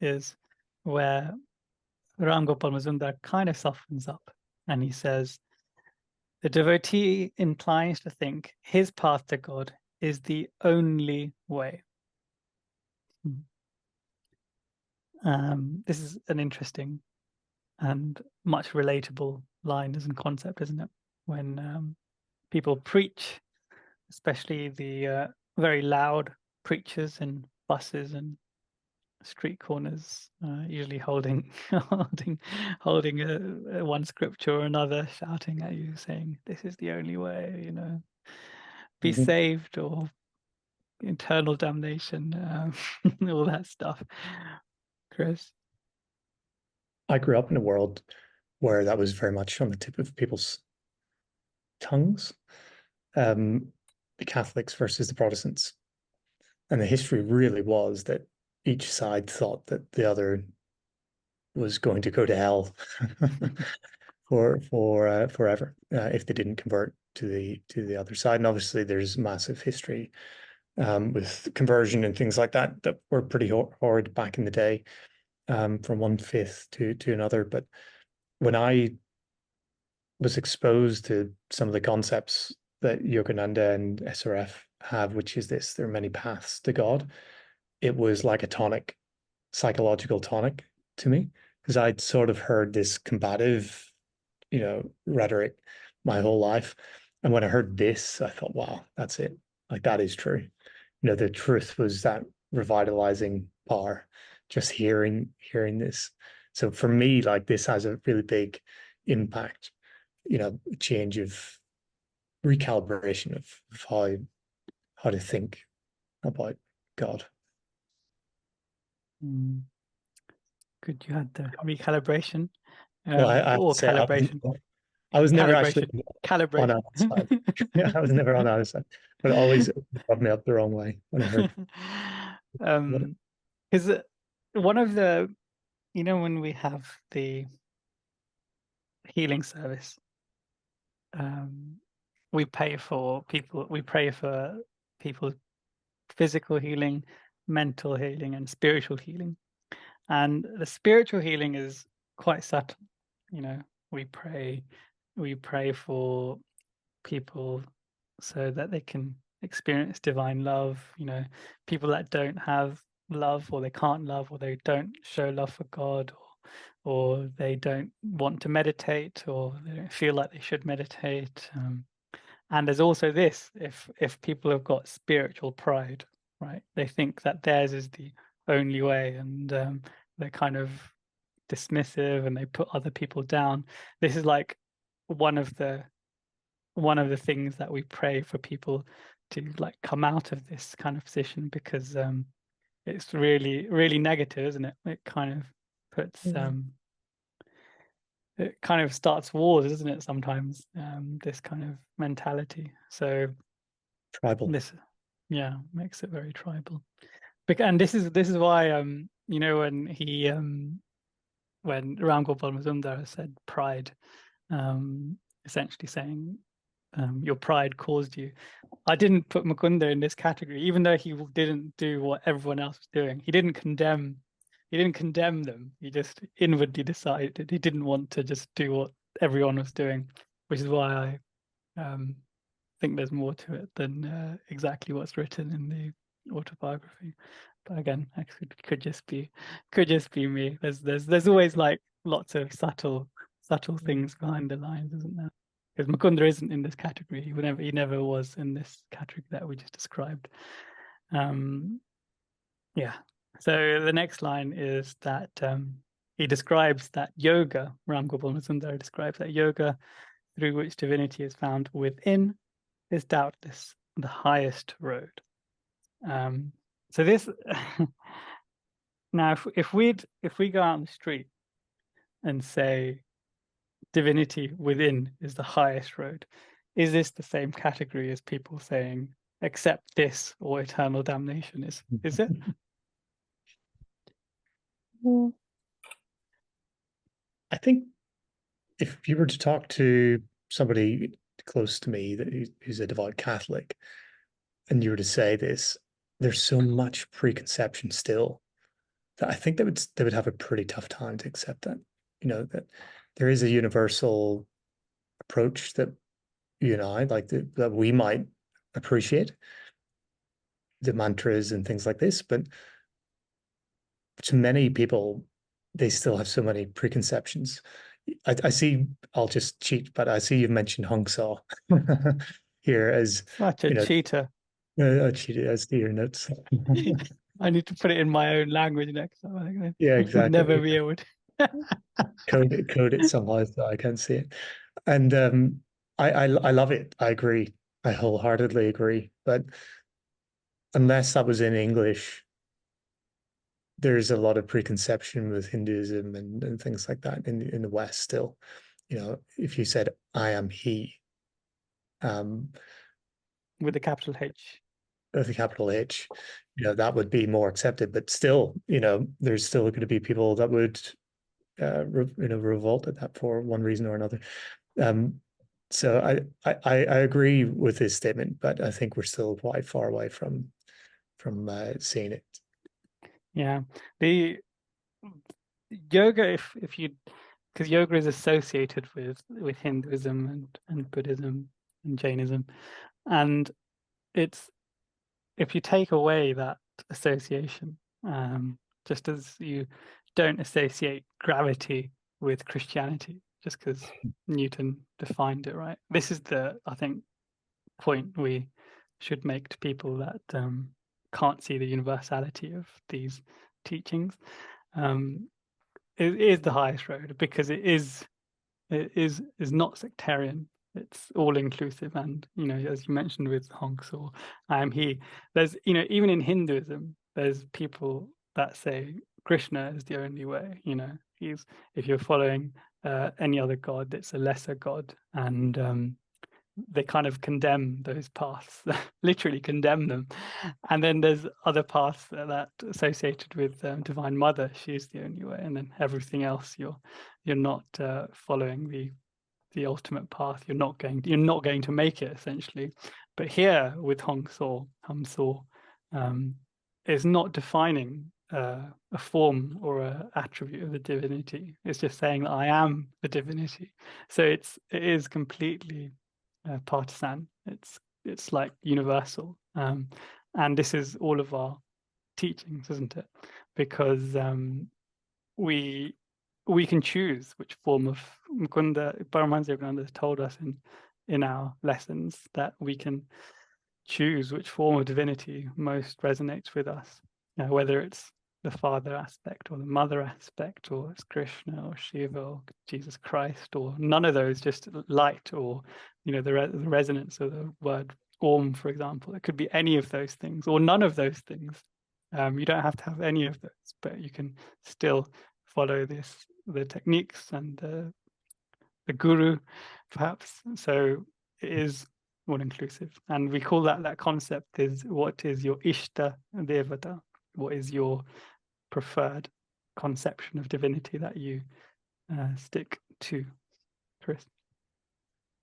is where Ram Gopal Mazumdar kind of softens up, and he says, the devotee inclines to think his path to God is the only way. This is an interesting and much relatable line and concept, isn't it? When people preach, especially the very loud preachers in buses and street corners, usually holding one scripture or another, shouting at you, saying, "This is the only way," be saved, or eternal damnation, all that stuff. Chris? I grew up in a world where that was very much on the tip of people's tongues, the Catholics versus the Protestants. And the history really was that each side thought that the other was going to go to hell for forever if they didn't convert to the other side. And obviously, there's massive history with conversion and things like that were pretty horrid back in the day, from one faith to another. But when I was exposed to some of the concepts that Yogananda and SRF have, which is this: there are many paths to God, it was like a tonic, psychological tonic to me, because I'd sort of heard this combative, rhetoric my whole life. And when I heard this, I thought, wow, that's it. Like, that is true. The truth was that revitalizing power, just hearing this. So for me, like, this has a really big impact, change of recalibration of how to think about God. Good, you had the recalibration. Well, I or say calibration. I was never actually Calibrate. on our side. Yeah, I was never on our side, but it always rubbed me up the wrong way when I heard. Because one of the, when we have the healing service, we pray for people's physical healing, mental healing and spiritual healing. And the spiritual healing is quite subtle. You know, we pray for people so that they can experience divine love. You know, people that don't have love, or they can't love, or they don't show love for God, or they don't want to meditate, or they don't feel like they should meditate. And there's also this: if people have got spiritual pride, right, they think that theirs is the only way, and they're kind of dismissive and they put other people down. This is like one of the things that we pray for people to like come out of this kind of position, because it's really, really negative, isn't it? It kind of puts it kind of starts wars, isn't it, sometimes, this kind of mentality. So Tribal. this, yeah, makes it very tribal. And this is why you know, when he when Ram Gopal Mazumdar said pride, essentially saying your pride caused you. I didn't put Mukunda in this category, even though he didn't do what everyone else was doing. He didn't condemn them. He just inwardly decided he didn't want to just do what everyone was doing, which is why I think there's more to it than exactly what's written in the autobiography. But again, actually, could just be me. There's always like lots of subtle things behind the lines, isn't there? Because Mukunda isn't in this category. He never was in this category that we just described. Yeah. So the next line is that he describes that yoga, Ram Gopal Mazumdar describes that yoga through which divinity is found within is doubtless the highest road. So this now, if we go out on the street and say divinity within is the highest road, is this the same category as people saying accept this or eternal damnation? Is it? I think if you were to talk to somebody close to me who's a devout Catholic, and you were to say this, there's so much preconception still that I think they would have a pretty tough time to accept that. You know, that there is a universal approach that you and I like that we might appreciate, the mantras and things like this, but to many people, they still have so many preconceptions. I see, I'll just cheat, but I see you've mentioned Hong Sau here as Such a cheater. I cheated as to your notes. I need to put it in my own language next time. Yeah, exactly. Never be able to code it somehow so I can see it. And I love it. I agree. I wholeheartedly agree. But unless that was in English, there's a lot of preconception with Hinduism and things like that in the West still. You know, if you said I am he, with a capital H. With a capital H, you know, that would be more accepted. But still, you know, there's still going to be people that would revolt at that for one reason or another. So I agree with this statement, but I think we're still quite far away from seeing it. Yeah, the yoga, if you, because yoga is associated with Hinduism and Buddhism and Jainism, and it's, if you take away that association, just as you don't associate gravity with Christianity, just because Newton defined it, right? This is the, I think, point we should make to people that can't see the universality of these teachings. It is the highest road because it is not sectarian. It's all inclusive, and you know, as you mentioned with Hong Sau, I am he. There's, you know, even in Hinduism, there's people that say Krishna is the only way. You know, if you're following any other god, it's a lesser god, and they kind of condemn those paths, literally condemn them. And then there's other paths that associated with Divine Mother. She's the only way, and then everything else you're not following the ultimate path. You're not going to make it, essentially. But here with Hong Sau, is not defining a form or a attribute of the divinity. It's just saying that I am the divinity. So it is completely partisan. It's like universal, and this is all of our teachings, isn't it? Because we can choose which form of Mukunda. Paramahansa Yogananda has told us in our lessons that we can choose which form of divinity most resonates with us, whether it's the father aspect or the mother aspect, or it's Krishna or Shiva or Jesus Christ, or none of those, just light, or the resonance of the word Om, for example. It could be any of those things or none of those things. You don't have to have any of those, but you can still follow the techniques and the guru, perhaps. So it is all inclusive, and we call that concept is, what is your Ishta Devata? What is your preferred conception of divinity that you stick to, Chris?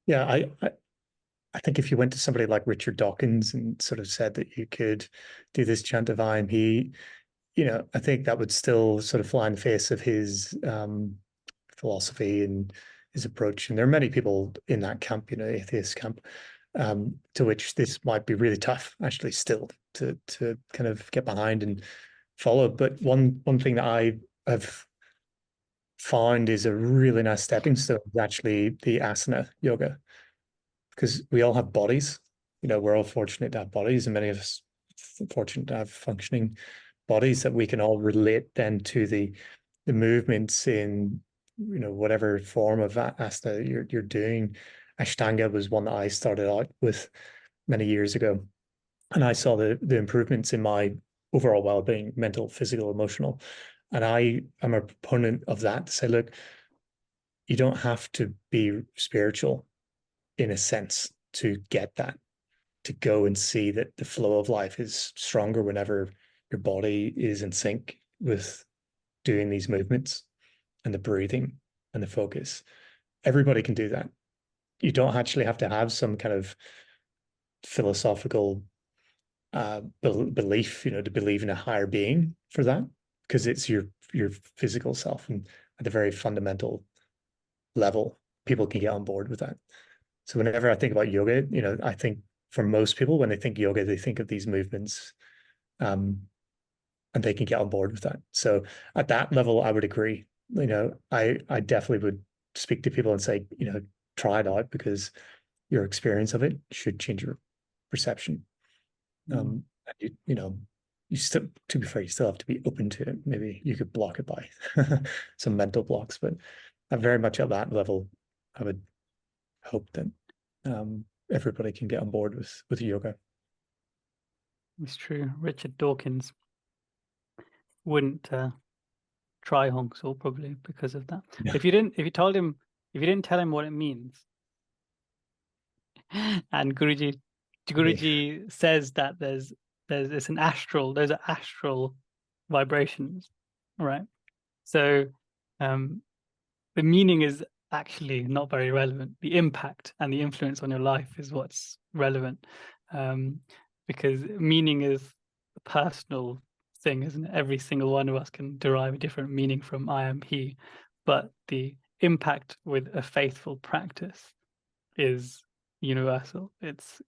Yeah, I think if you went to somebody like Richard Dawkins and sort of said that you could do this chant divine, he, I think that would still sort of fly in the face of his philosophy and his approach. And there are many people in that camp, atheist camp, to which this might be really tough, actually, still to kind of get behind and follow. But one thing that I have found is a really nice stepping stone is actually the asana yoga, because we all have bodies. We're all fortunate to have bodies, and many of us fortunate to have functioning bodies that we can all relate then to the movements in whatever form of asana you're doing. Ashtanga was one that I started out with many years ago, and I saw the improvements in my overall well-being, mental, physical, emotional. And I am a proponent of that, to say, look, you don't have to be spiritual in a sense to get that, to go and see that the flow of life is stronger whenever your body is in sync with doing these movements and the breathing and the focus. Everybody can do that. You don't actually have to have some kind of philosophical belief, to believe in a higher being for that, because it's your physical self, and at the very fundamental level, people can get on board with that. So whenever I think about yoga, I think for most people, when they think yoga, they think of these movements, and they can get on board with that. So at that level, I would agree. I definitely would speak to people and say, try it out, because your experience of it should change your perception. You still, to be fair, you still have to be open to it. Maybe you could block it by some mental blocks, but very much at that level, I would hope that everybody can get on board with yoga. It's true. Richard Dawkins wouldn't try Hong Sau probably because of that. Yeah. If you didn't tell him what it means, and Guruji says that there's astral vibrations, right? So the meaning is actually not very relevant. The impact and the influence on your life is what's relevant, because meaning is a personal thing, isn't it? Every single one of us can derive a different meaning from I am he, but the impact with a faithful practice is universal. It's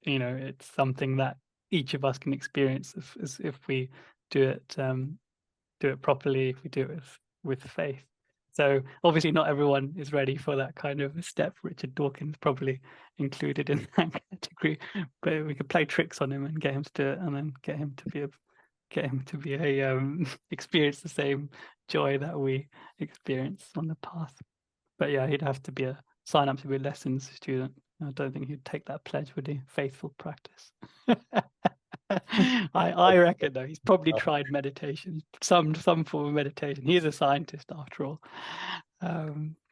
something that each of us can experience if we do it properly, if we do it with faith. So obviously not everyone is ready for that kind of step. Richard Dawkins probably included in that category, but we could play tricks on him and get him to do it, and then get him to be experience the same joy that we experience on the path. But yeah, he'd have to sign up to be a lessons student. I don't think he'd take that pledge, would he? Faithful practice. I reckon though he's probably tried meditation, some form of meditation. He is a scientist after all.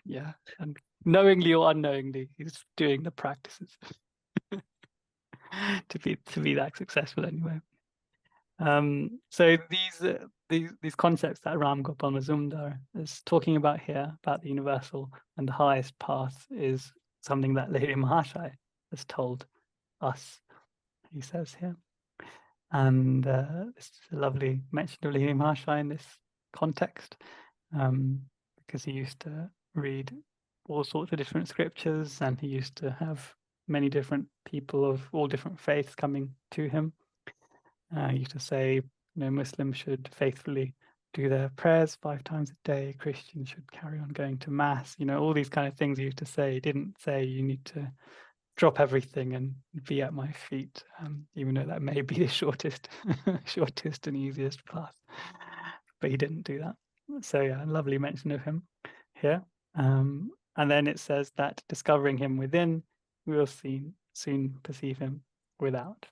Yeah, and knowingly or unknowingly, he's doing the practices to be that successful anyway. So these concepts that Ram Gopal Mazumdar is talking about here, about the universal and the highest path, is something that Lahiri Mahashaya has told us, he says here. And this is a lovely mention of Lini Mahasaya in this context, because he used to read all sorts of different scriptures, and he used to have many different people of all different faiths coming to him. He used to say, Muslims should faithfully do their prayers 5 times a day. Christians should carry on going to mass. All these kind of things he used to say. He didn't say you need to drop everything and be at my feet, even though that may be the shortest and easiest path. But he didn't do that. So yeah, a lovely mention of him here. And then it says that discovering him within, we will soon perceive him without.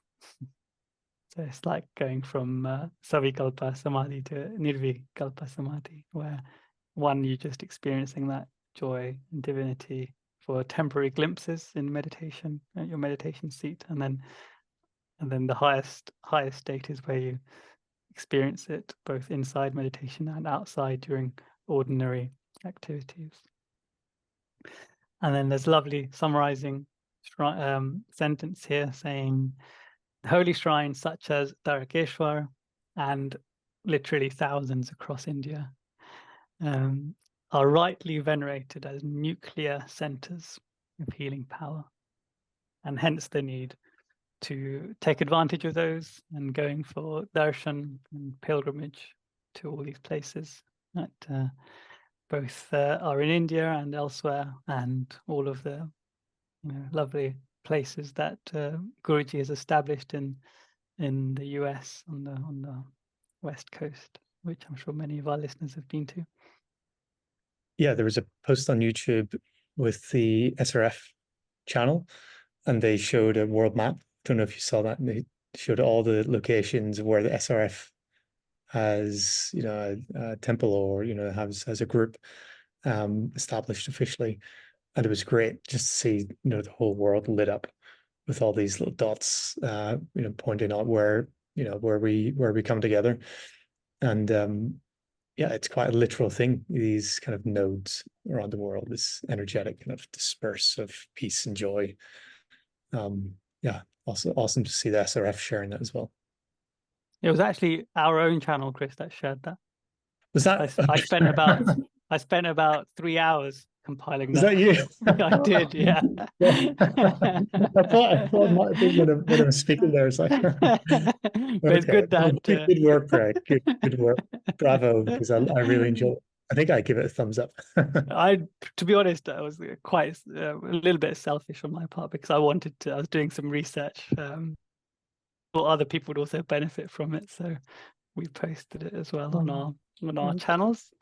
So it's like going from Savikalpa Samadhi to Nirvikalpa Samadhi, where one, you're just experiencing that joy and divinity for temporary glimpses in meditation at your meditation seat, and then the highest state is where you experience it both inside meditation and outside during ordinary activities. And then there's a lovely summarizing sentence here saying, holy shrines such as Dwarakeshwar and literally thousands across India are rightly venerated as nuclear centers of healing power, and hence the need to take advantage of those and going for darshan and pilgrimage to all these places that both are in India and elsewhere, and all of the lovely places that Guruji has established in the US on the West Coast, which I'm sure many of our listeners have been to. Yeah, there was a post on YouTube with the SRF channel, and they showed a world map. Don't know if you saw that. And they showed all the locations where the SRF has, a temple, or has a group established officially. And it was great just to see, the whole world lit up with all these little dots, pointing out where we come together. And yeah, it's quite a literal thing. These kind of nodes around the world, this energetic kind of disperse of peace and joy. Yeah, also awesome to see the SRF sharing that as well. It was actually our own channel, Chris, that shared that. Was that? I spent about 3 hours compiling that. Is that you? I did, yeah. I thought it might have been when I was speaking there. It's like, but it's good that good work, Greg. Good work. Bravo, because I really enjoyed it. I think I give it a thumbs up. To be honest, I was quite a little bit selfish on my part, because I was doing some research. Thought other people would also benefit from it, so we posted it as well on our channels,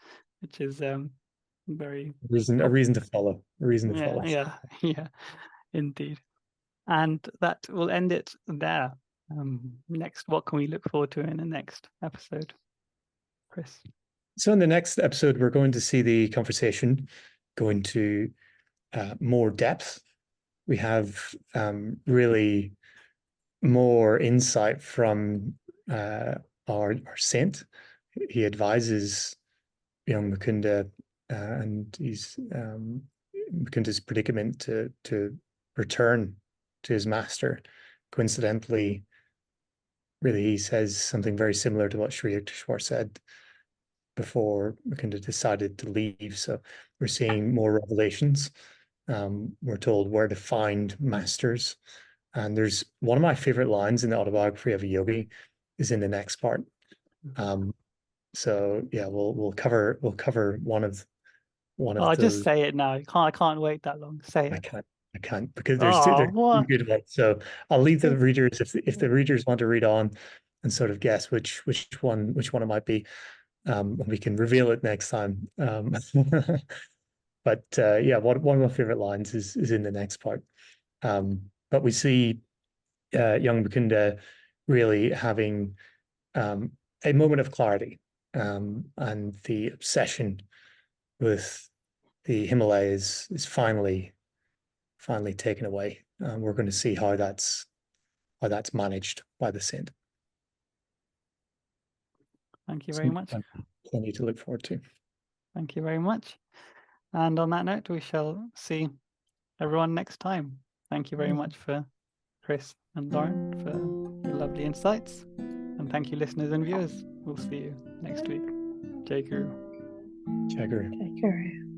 which is very a reason to follow. Yeah, indeed. And that will end it there. Next, what can we look forward to in the next episode, Chris? So in the next episode, we're going to see the conversation go into more depth. We have really more insight from our saint. He advises young Mukunda and Mukunda's predicament to return to his master. Coincidentally, really, he says something very similar to what Sri Yukteswar said before Mukunda decided to leave. So we're seeing more revelations. We're told where to find masters. And there's one of my favorite lines in the autobiography of a yogi is in the next part. So yeah, we'll cover one of I'll those. Just say it now. I can't wait that long. Say it. I can't because there's two good ones. So I'll leave the readers, if the readers want to read on and sort of guess which one it might be. We can reveal it next time. But yeah, one of my favorite lines is in the next part. But we see young Mukunda really having a moment of clarity, and the obsession with the Himalayas is finally taken away. We're going to see how that's managed by the saint. Thank you very much. Plenty to look forward to. Thank you very much. And on that note, we shall see everyone next time. Thank you very much for Chris and Lauren for your lovely insights. And thank you, listeners and viewers. We'll see you next week. Jai Guru. Jagger. Jai Guru.